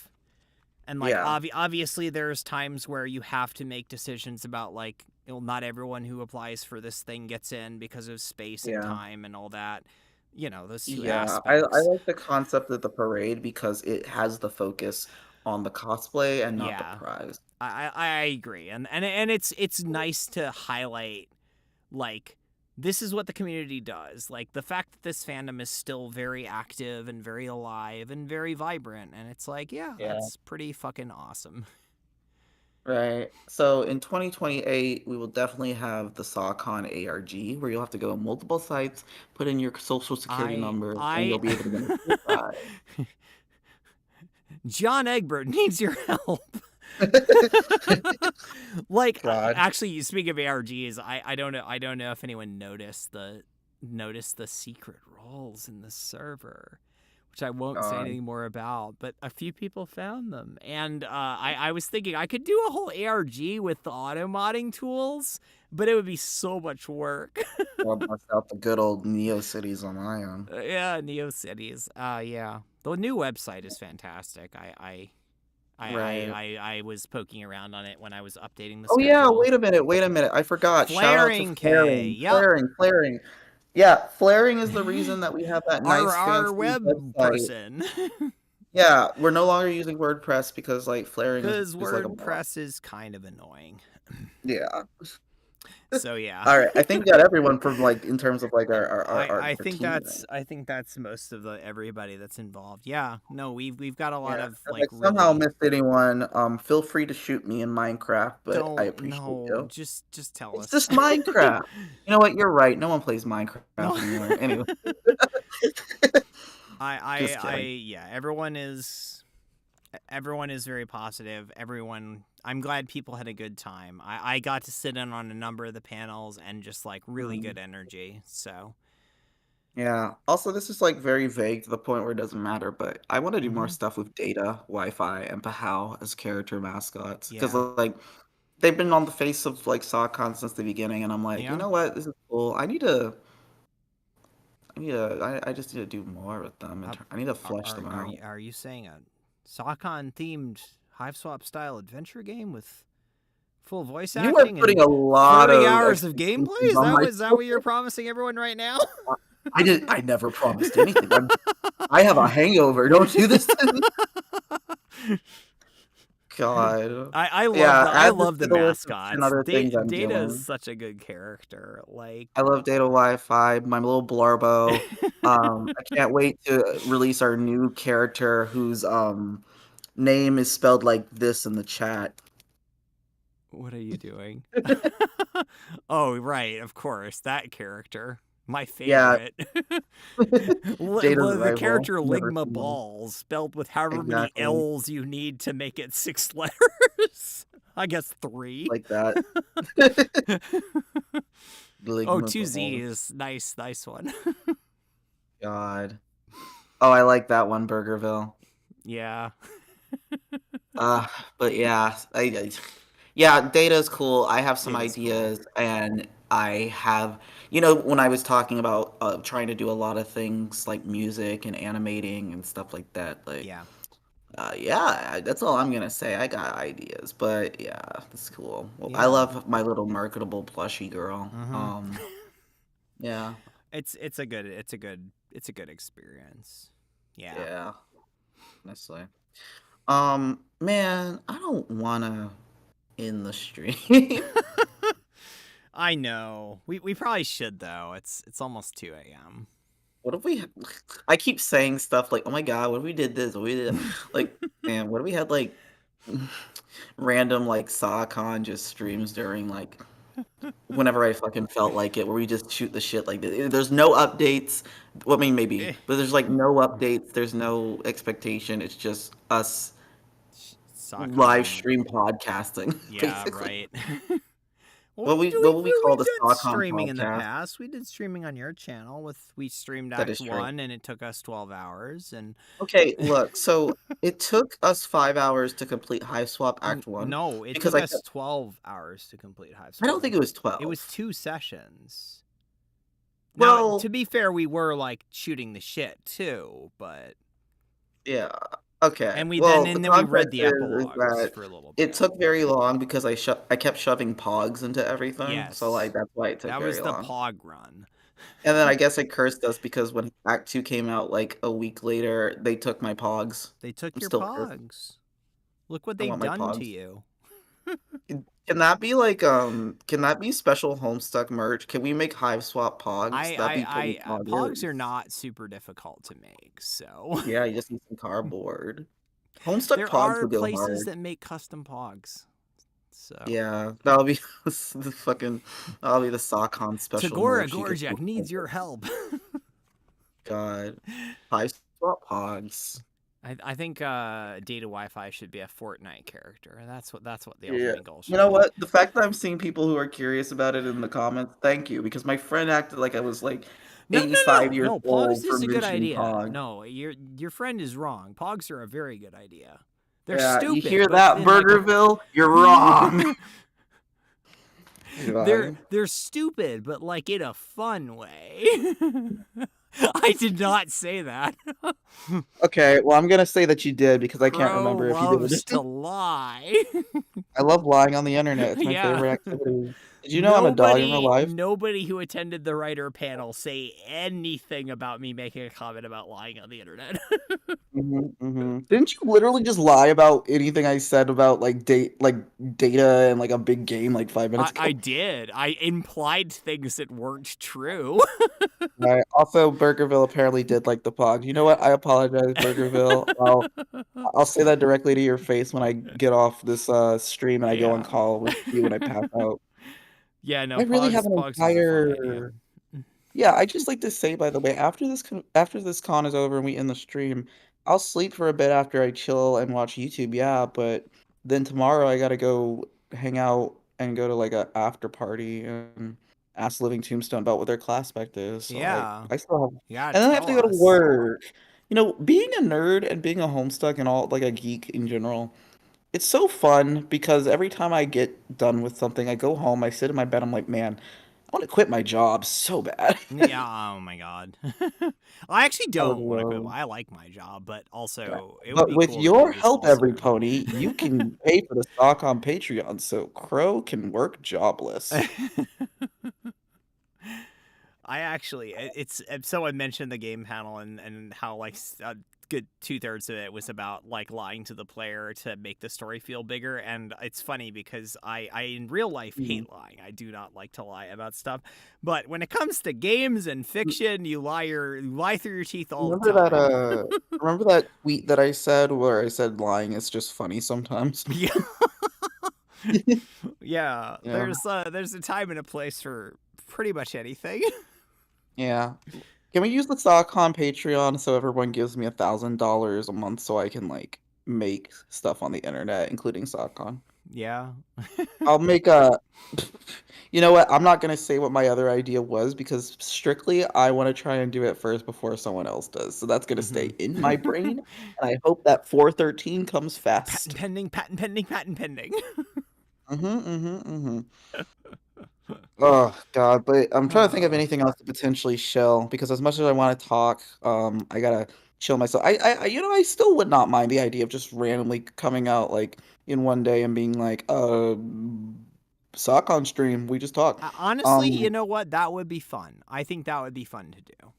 And like Yeah, obviously there's times where you have to make decisions about like not everyone who applies for this thing gets in because of space and yeah. time and all that, those two Yeah, I aspects. like the concept of the parade because it has the focus on the cosplay and not the Yeah, prize. I agree, and it's nice to highlight like this is what the community does. Like the fact that this fandom is still very active and very alive and very vibrant, and it's like yeah, Yeah. that's pretty fucking awesome. Right. So in 2028, we will definitely have the SawCon ARG, where you'll have to go on multiple sites, put in your social security number, and I you'll be able to win a free prize. John Egbert needs your help. Like God. actually speaking of ARGs, I don't know if anyone noticed the secret roles in the server, which I won't say God. anything more about, but a few people found them. And I was thinking I could do a whole ARG with the auto modding tools, but it would be so much work. Or bust out the good old Neo Cities on my own. Yeah, NeoCities. Yeah. The new website is fantastic. Right. I was poking around on it when I was updating the Oh yeah, schedule. wait a minute. I forgot. Shout out to Flaring K. Yep. Flaring. Yeah, flaring is the reason that we have that nice Our fancy web website. person. Yeah, we're no longer using WordPress because like flaring Because is like a bot. WordPress is kind of annoying. Yeah. So yeah. All right, I think we got everyone from like in terms of like our team. I think that's most of the everybody that's involved. Yeah. No, we've got a lot Yeah, of if I like somehow really missed anyone, feel free to shoot me in Minecraft, but I don't appreciate no, you. just tell It's us. just Minecraft. You know what? You're right. No one plays No. Minecraft anymore. Anyway, just I kidding. yeah, everyone is very positive. Everyone I'm glad people had a good time. I got to sit in on a number of the panels and just like really Mm. good energy. So Yeah. Also, this is like very vague to the point where it doesn't matter, but I want to do more Mm-hmm. stuff with Data, Wi-Fi, and Pahal as character mascots because Yeah. like they've been on the face of like SAHCon since the beginning, and I'm like, you Yeah. know what? This is cool. I just need to do more with them, and Uh, I need to flesh are them are out. you are you saying a SOCON themed Hive Swap style adventure game with full voice You are acting and putting a lot 30 of hours of gameplay? expectations on Is that myself. what you're promising everyone right now? I never promised anything. I have a hangover. Don't do this to me. God. Yeah, I add this love the to the list of 10 mascots. other things I'm Data is doing. such a good character. Like I love Data Wi-Fi, my little Blarbo. I can't wait to release our new character whose name is spelled like this in the chat. what are you doing? Oh, right, of course, that character. My Yeah, favorite. Data's The rival. character Never Ligma seen one. Balls, spelled with however many Exactly. L's you need to make it 6 letters. I guess three. Like that. Oh, Ligma two balls. Z's. Nice one. God. Oh, I like that one, Burgerville. Yeah. Uh, but yeah, yeah, data's cool. I have some Data's cool. ideas, and I have, when I was talking about trying to do a lot of things like music and animating and stuff like that, like, Yeah. yeah, that's all I'm gonna say. I got ideas, but yeah, that's cool. Well, I Yeah. love my little marketable plushy girl. Mhm. Yeah, It's a good experience. Yeah. yeah, honestly. Man, I don't wanna end the stream. I know. We probably should though. It's almost 2 a.m. What if we I keep saying stuff like, "Oh my god, what if we did this? What if we did that?" Like, man, what if we had, like, random, like, SAHCon just streams during, like, whenever I fucking felt like it, where we just shoot the shit, like, there's no updates. Well, I mean, maybe, Eh, but there's, like, no updates, there's no expectation, it's just us live SOCON. stream podcasting, Yeah, basically. right. Well, What would we call we've the done SAHCon streaming in the podcast? past. We did streaming on your channel we streamed That is Act true. 1 and it took us 12 hours and Okay, look, so it took us 5 hours to complete Hive Swap Act 1 no, it because took I us 12 hours to complete Hive I don't Swap. think it was It was 12. 2 sessions. Now, to Well, be fair, we were like shooting the shit too, but yeah. Okay. and we then Well, the and then we read context the is epilogues that for a little it bit. took very long because I kept shoving pogs into everything, so, like, Yes. that's why it took That very was the long. pog run. And then I guess it cursed us because when Act 2 came out, like, a week later, they took my pogs. They took I'm your still cursed. pogs. Look what I they've want my done to pogs. you. Can that be, like, can that be special Homestuck merch? Can we make Hive Swap pogs? That'd be pretty Pogs poggers. are not super difficult to make, so Yeah, you just need some cardboard. Homestuck there pogs are would go places hard. that make custom pogs. So Yeah, that'll be the fucking that'll be the SOCCON special Tagora merch you get Gorjak to needs your help. God. Hive swap pogs. I think Data Wi-Fi should be a Fortnite character. That's what the Yeah. ultimate goal You should know be. what? The fact that I'm seeing people who are curious about it in the comments, thank you, because my friend acted like I was like No, 85 years no. Pogs old for is a good mentioning idea. Pog. No, your friend is wrong. Pogs are a very good idea. They're Yeah, you stupid, hear but that, in like a Burgerville? You're wrong. they're stupid, but like in a fun way. I did not say that. Okay, well, I'm gonna say that you did because I can't Crow remember if you loves did. to lie. I love lying on the internet. It's my Yeah. favorite activity. Did you know I'm a dog in real life? Nobody who attended the writer panel say anything about me making a comment about lying on the internet. Didn't you literally just lie about anything I said about like data and like a big game like 5 minutes I ago? did. I implied things that weren't true. Right. Also, Burgerville apparently did like the pog. You know what? I apologize, Burgerville. I'll say that directly to your face when I get off this stream and I go on Yeah. call with you when I pass out. Yeah, no, I really have an Pogs is a fun idea. entire Yeah, I just like to say, by the way, after this con is over and we end the stream, I'll sleep for a bit after I chill and watch YouTube, yeah, but then tomorrow I gotta go hang out and go to like a after party and Ask Living Tombstone about what their class spec is. So Yeah, I still have, you gotta and then I have tell to go to us. work. Being a nerd and being a homestuck and all like a geek in general, it's so fun because every time I get done with something, I go home, I sit in my bed, I'm like, man, I want to quit my job so bad. Yeah, oh my god. I actually I would don't want to quit. love. I like my job, but Yeah. also it would But be with cool to do your this help, full every time. pony, you can pay for the stock on Patreon so Crow can work jobless. I actually, someone mentioned the game panel and how like a good 2/3 of it was about like lying to the player to make the story feel bigger, and it's funny because I in real life Mm. hate lying. I do not like to lie about stuff, but when it comes to games and fiction, you lie through your teeth all the Remember that time. remember that tweet that I said where I said lying is just funny sometimes? Yeah, yeah. Yeah. There's a time and a place for pretty much anything. Yeah. Can we use the SAHCon Patreon so everyone gives me $1,000 a month so I can like make stuff on the internet, including SAHCon? Yeah. I'll make a. You know what? I'm not gonna say what my other idea was because strictly I want to try and do it first before someone else does. So that's gonna stay Hmm. in my brain, and I hope that 413 comes Patent fast. pending, patent pending, patent pending. Mm-hmm. Oh God, but I'm trying to think of uh, anything else to potentially chill because as much as I want to talk, I gotta chill myself. I still would not mind the idea of just randomly coming out like in one day and being like, suck on stream. We just talk. honestly, you Um, know what? That would be fun. I think that would be fun to do.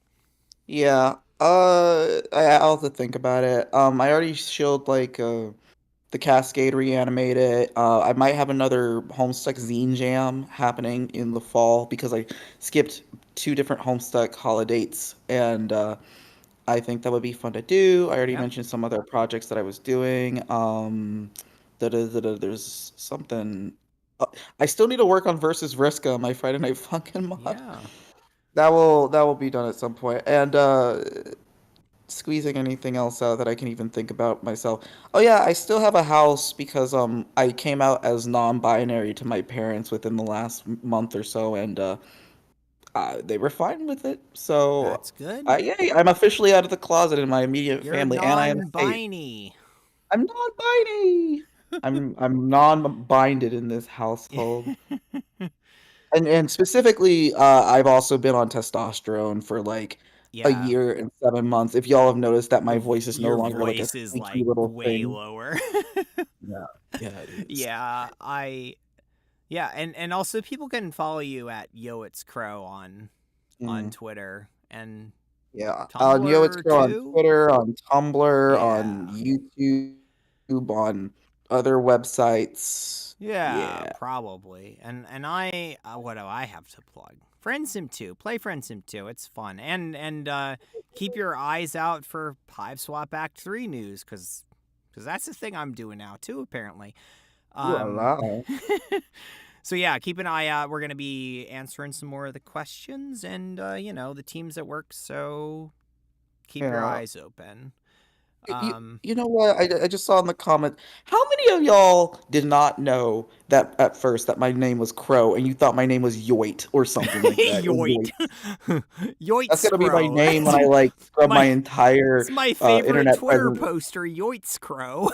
yeah. I'll have to think about it. I already shilled like the Cascade reanimated. I might have another Homestuck Zine Jam happening in the fall because I skipped two different Homestuck holidays, and I think that would be fun to do. I already Yeah, mentioned some other projects that I was doing. There's something. Uh, I still need to work on Versus Vriska, my Friday Night Funkin' mod. yeah, That will be done at some point, and squeezing anything else out that I can even think about myself. Oh yeah, I still have a house because I came out as non-binary to my parents within the last month or so, and they were fine with it. So that's good. yay, I'm officially out of the closet in my immediate You're family, and I am safe. non-binary. I'm non-binary. I'm non-binded in this household. And specifically, I've also been on testosterone for like a Yeah, year and 7 months. If y'all have noticed that my voice is no your longer like a voice is squeaky like little way thing. lower. Yeah, yeah, it is. Yeah, yeah, and also people can follow you at Yo It's Crow on Mm, Twitter and yeah. It's Tumblr Grow on too. Twitter, on Tumblr, on Yeah. YouTube, on other websites. Yeah, Yeah. probably. And I what do I have to plug? Friendsim 2. Play Friendsim 2. It's fun. And keep your eyes out for Hive Swap Act 3 news cuz that's the thing I'm doing now too apparently. Ooh la Um la. So yeah, keep an eye out. We're going to be answering some more of the questions and the teams at work, so keep your Yeah. eyes open. You, Um you know what? I just saw in the comment. How many of y'all did not know that at first that my name was Crow and you thought my name was Yoit or something like that? Or Yoit. Yoit. Yoit That's gonna be my Scro. name when I like scrub my my entire It's my favorite internet Twitter presence. poster, Yoits Crow.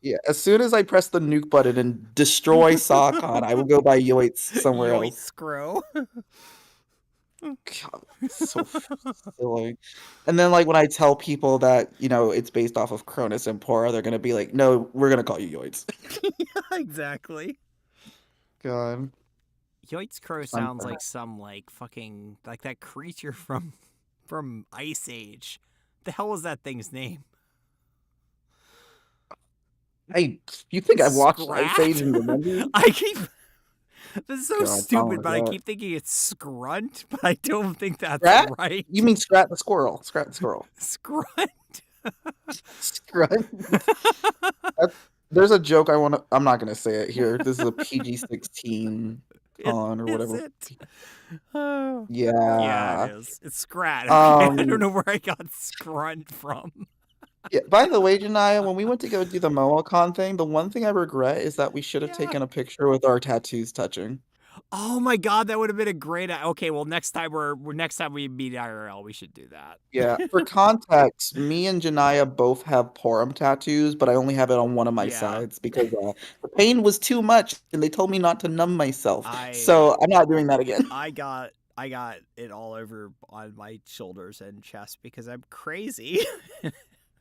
Yeah, as soon as I press the nuke button and destroy SawCon, I will go buy Yoits somewhere else. Yoits Crow. God, so silly. And then like when I tell people that, it's based off of Cronus and Pora, they're gonna be like, no, we're gonna call you Yoits. Exactly. God. Yoits Crow Fun sounds fact. like some like fucking like that creature from Ice Age. The hell is that thing's name? Hey, you think I watched Ice Age Scrat? and remember? I keep This is so God, oh stupid, my but I God. keep thinking it's Scrunt, but I don't think that's Scrat? You right. mean Scrat the squirrel? Scrat the squirrel. Scrunt. Scrat. That, there's a joke I'm not gonna say it here. This is a PG-16 con or Is whatever. it? Oh. Yeah, it Yeah. is. It's Scrat. Okay, I don't Um. know where I got Scrunt from. Yeah. By the way, Janaya, when we went to go do the MomoCon thing, the one thing I regret is that we should have Yeah. taken a picture with our tattoos touching. Oh my god, that would have been a great. Okay, well next time we meet IRL, we should do that. Yeah, for context, me and Janaya both have Porum tattoos, but I only have it on one of my Yeah, sides because the pain was too much, and they told me not to numb myself. I So I'm not doing that again. I got it all over on my shoulders and chest because I'm crazy.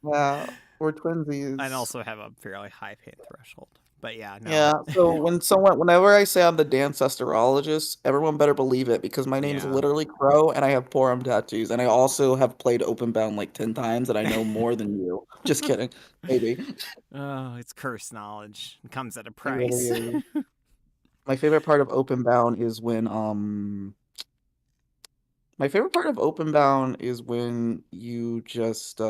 Yeah, we're And twinsies. also have a fairly high pain threshold. But yeah, no. Yeah, so whenever I say I'm the dancesterologist, everyone better believe it because my name is Yeah. literally Crow and I have Porum tattoos and I also have played Open Bound like 10 times and I know more than you. Just kidding. Maybe. Oh, it's cursed knowledge. It comes at a It really price. is. My favorite part of Open Bound is when my favorite part of Open Bound is when you just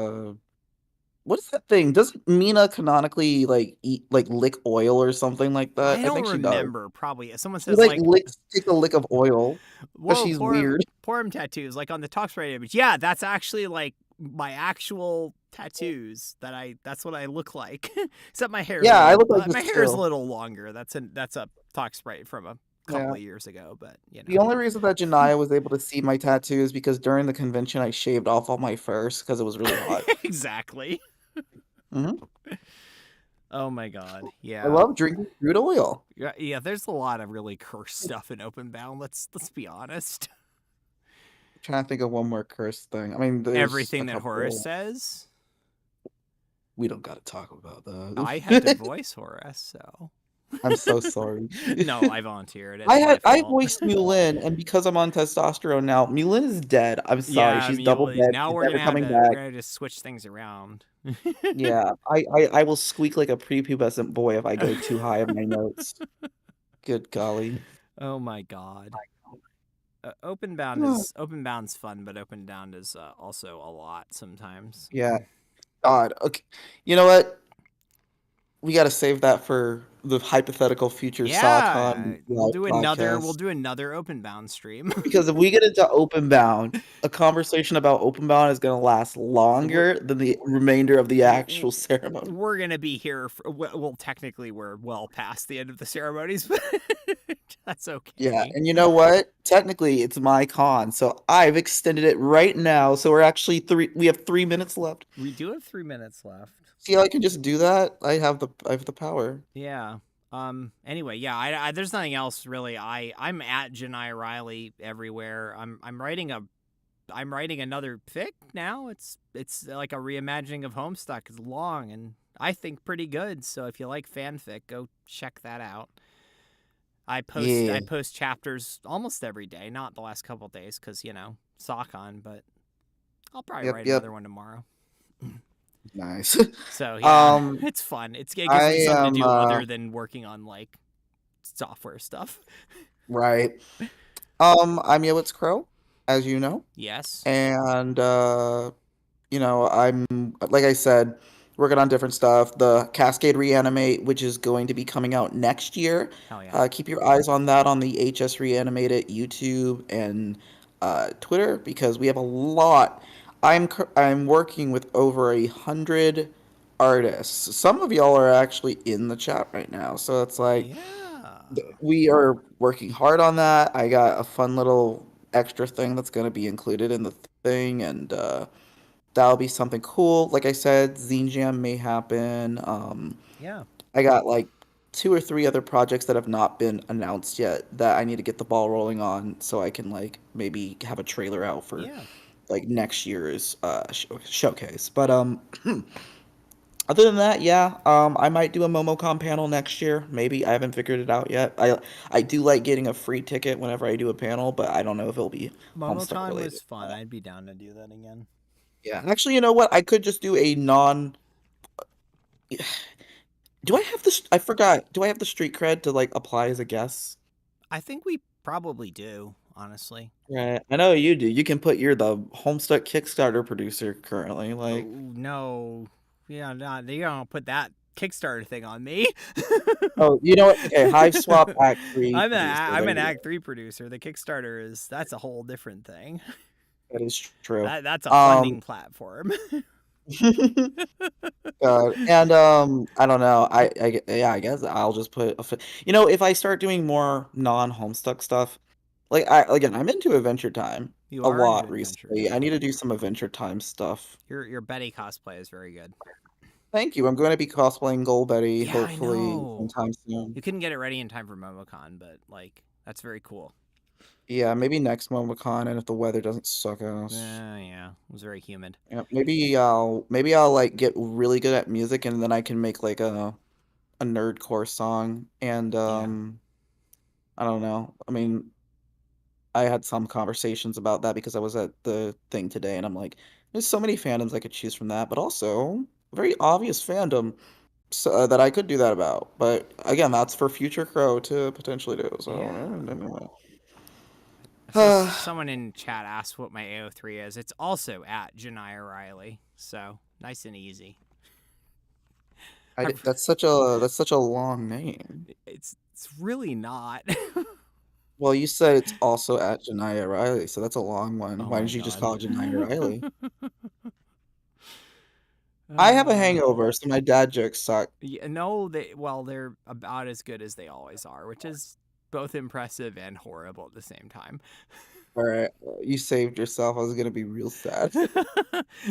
what is that thing? Doesn't Mina canonically like eat like lick oil or something like that? I I don't think she does. remember. Probably someone She says like like, licks takes a lick of oil because "Whoa, she's weird. poor tattoos." Like on the talk sprite image. Yeah, that's actually like my actual tattoos. That's what I look like. Except Yeah, I look like my this hair is a too. little longer. That's a talk sprite from a couple Yeah. of years ago. But you The know, only reason that Janaya was able to see my tattoo is because during the convention I shaved off all my furs because it was really hot. exactly. Hmm. Oh my god. I Yeah. love drinking crude oil. Yeah, yeah, there's a lot of really cursed stuff in Open Bound. Let's be honest. Trying to think of one more curse thing. I mean, there's a Everything that Horace couple. says, We don't got to talk about I had to that. voice Horace, so I'm so sorry. no, I volunteered. It's my I fault. voiced Mulin, and because I'm on testosterone now, Mulin is dead. I'm sorry, Yeah, she's double Muley. dead. Now She's never coming we're back. gonna just switch things around. Yeah, I will squeak like a prepubescent boy if I go too high on my notes. Good golly. oh my god. Hmm. Open Bound's fun, but Open Bound is also a lot sometimes. Yeah, God. Okay. You know what? We got to save that for the hypothetical future SAHCon Yeah, live we'll podcast. do another Open Bound stream. Because if we get into Open Bound, a conversation about Open Bound is going to last we're longer than the remainder of the actual ceremony. we're gonna be here for, well technically we're well past the end of the ceremonies, but that's Yeah, okay. and you know what? Technically, it's my con, so I've extended it right now. So we're actually we have 3 minutes left. We do have 3 minutes left. See how I can just do that? I have the power. Yeah. Anyway, yeah, there's nothing else really. I'm at Janai Riley everywhere. I'm writing another fic now. It's like a reimagining of Homestuck. It's long and I think pretty good. So if you like fanfic, go check that out. Yeah. I post chapters almost every day, not the last couple days because SAHCon, but I'll probably Yep, write yep. another one tomorrow. Nice. So yeah, Um, it's fun. It gives me I something to am do other than working on like software stuff. right. I'm Yowitz Crow, as you know. Yes. And I'm like I said, working on different stuff. The Cascade Reanimate, which is going to be coming out next year. Hell yeah. Keep your eyes on that on the HS Reanimated YouTube and Twitter because we have a lot. I'm working with over 100 artists. Some of y'all are actually in the chat right now, so it's like Yeah. we are working hard on that. I got a fun little extra thing that's going to be included in the thing, and that'll be something cool. Like I said, Zine Jam may happen. Yeah. I got like two or three other projects that have not been announced yet that I need to get the ball rolling on so I can like maybe have a trailer out for Yeah. like next year's showcase. But other than that, yeah, I might do a MomoCon panel next year. Maybe I haven't figured it out yet. I do like getting a free ticket whenever I do a panel, but I don't know if it'll be Homestuck MomoCon related. was fun. I'd be down to do that again. Yeah, actually, you know what? I could just do a non. Do I have this? I forgot. Do I have the street cred to like apply as a guest? I think we probably do, honestly. Right. I know you do. You can put you're the Homestuck Kickstarter producer currently. Like, Oh no. Yeah, no, they don't put that Kickstarter thing on me. oh, you know what? Okay, Hive Swap Act 3 producer. I'm There an you Act go. 3 producer. The Kickstarter that's a whole different thing. That is true. That's a Um, funding platform. God. And I don't know. Yeah, I guess I'll just put if I start doing more non-Homestuck stuff, like I'm into Adventure Time You a are into lot Adventure recently. I Time. need to do some Adventure Time stuff. Your Betty cosplay is very good. Thank you. I'm going to be cosplaying Gold Betty Yeah, I hopefully know. sometime soon. You couldn't get it ready in time for MomoCon, but like that's very cool. Yeah, maybe next MomoCon, and if the weather doesn't suck ass. Yeah, it was very humid. Yeah, maybe I'll like get really good at music, and then I can make like a nerdcore song. And Yeah. I don't know. I mean, I had some conversations about that because I was at the thing today, and I'm like, there's so many fandoms I could choose from that, but also very obvious fandom that I could do that about. But again, that's for future Crow to potentially do. So Yeah. anyway. So someone in chat asked what my AO3 is. It's also at Jonaya Riley. So nice and easy. I've, That's such a long name. it's really not. Well, you said it's also at Janiyah Riley, so that's a long one. Oh Why my didn't you just god. call it Janiyah Riley? I have a uh, hangover, so my dad jokes suck. yeah, no, they're about as good as they always are, which is both impressive and horrible at the same time. All right, you saved yourself. I was gonna be real sad.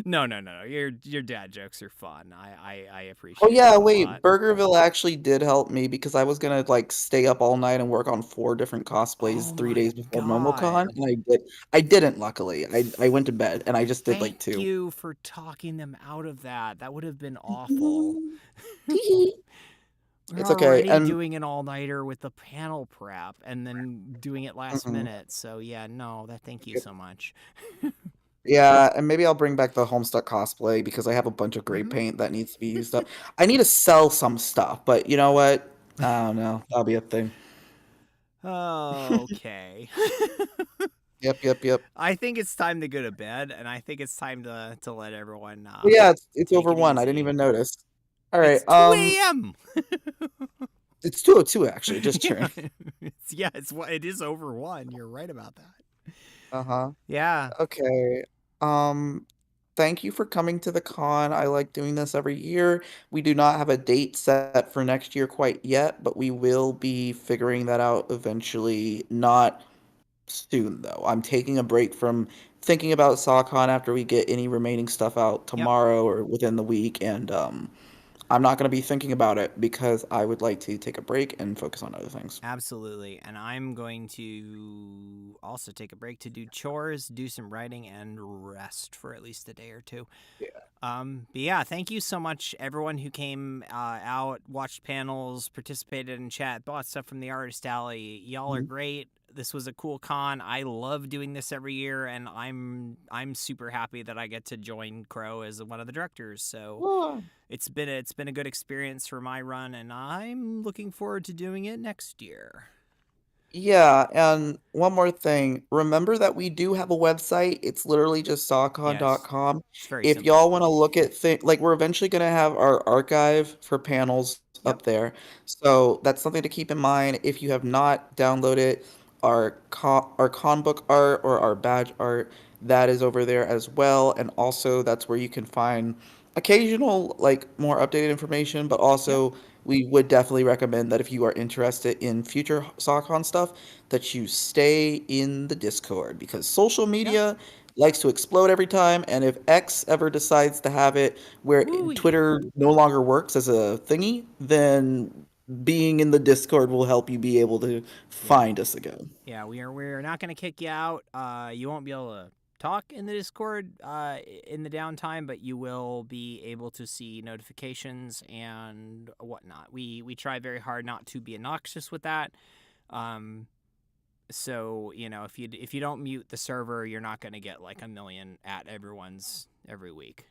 No. Your dad jokes are fun. I Oh appreciate yeah, them a wait, lot. Burgerville actually did help me because I was gonna like stay up all night and work on four different Oh cosplays three my days before MomoCon, god. and I didn't luckily. I went to bed and I just did like Thank two. you for talking them out of that. That would have been awful. We're It's okay. already And doing an all nighter with the panel prep and then doing it last mhm. minute. So yeah, no, that thank you so much. Yeah, and maybe I'll bring back the Homestuck cosplay because I have a bunch of gray Hmm. paint that needs to be used up. I need to sell some stuff, but you know what? I don't know. That'll be a thing. Okay. Yep, yep, yep. I think it's time to go to bed, and I think it's time to let everyone But yeah, it's take over it one. I didn't easy. even notice. All It's right. 2 a.m. It's 2:02 actually. Just Yeah, turned. it is over 1. You're right about that. Uh-huh. Yeah, Okay. Um, Thank you for coming to the con. I like doing this every year. We do not have a date set for next year quite yet, but we will be figuring that out eventually. Not soon though. I'm taking a break from thinking about SAHCon after we get any remaining stuff out yep. tomorrow or within the week, and I'm not going to be thinking about it because I would like to take a break and focus on other things. Absolutely. And I'm going to also take a break to do chores, do some writing, and rest for at least a day or two. Yeah. But yeah, thank you so much, everyone who came out, watched panels, participated in chat, bought stuff from the artist alley. Y'all are Mhm. great. This was a cool con. I love doing this every year, and I'm super happy that I get to join Crow as one of the directors. So Ah. it's been a good experience for my run, and I'm looking forward to doing it next year. Yeah, and one more thing. Remember that we do have a website. It's literally just Yes, sawcon.com. it's very If simple. y'all want to look at things, like we're eventually going to have our archive for panels Yep. up there. So that's something to keep in mind. If you have not downloaded our con book art or our badge art, that is over there as well. And also that's where you can find occasional like more updated information, but Yep. also we would definitely recommend that if you are interested in future SOCON stuff, that you stay in the Discord because social Yep. media likes to explode every time. And if X ever decides to have it where Woo. Twitter no longer works as a thingy, then being in the Discord will help you be able to Yeah. find us again. Yeah, we're not gonna kick you out. You won't be able to talk in the Discord in the downtime, but you will be able to see notifications and whatnot. We try very hard not to be obnoxious with that. Um, so if you don't mute the server, you're not gonna get like a million at everyone's every week.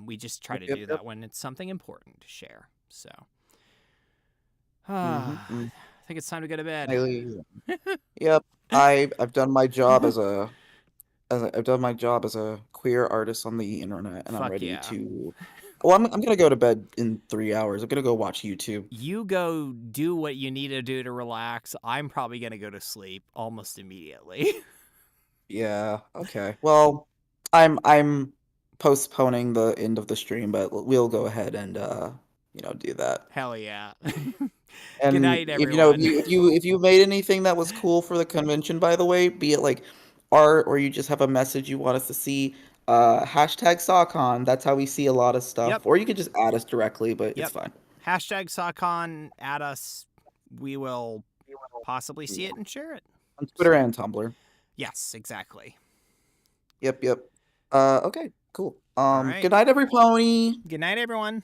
We just try Yep, to yep, do yep. that when it's something important to share. So, Mm-hmm. I think it's time to go to bed. Yep. I've done my job I've done my job as a queer artist on the internet, and I'm Fuck ready yeah. to. Well, I'm gonna go to bed in 3 hours. I'm gonna go watch YouTube. You go do what you need to do to relax. I'm probably going to go to sleep almost immediately. Yeah. Okay. Well, I'm postponing the end of the stream, but we'll go ahead and do that. Hell yeah. Good And night, if you know everyone. if you made anything that was cool for the convention, by the way, be it like art or you just have a message you want us to see, hashtag SAHCon. That's how we see a lot of stuff. Yep. Or you could just add us directly, but it's Yep. fine. Hashtag SAHCon at us. We will possibly see Yeah, it and share it. on Twitter So, and Tumblr. yes, exactly. Yep, yep. Okay, cool. All right. Good night, every pony. Good night, everyone.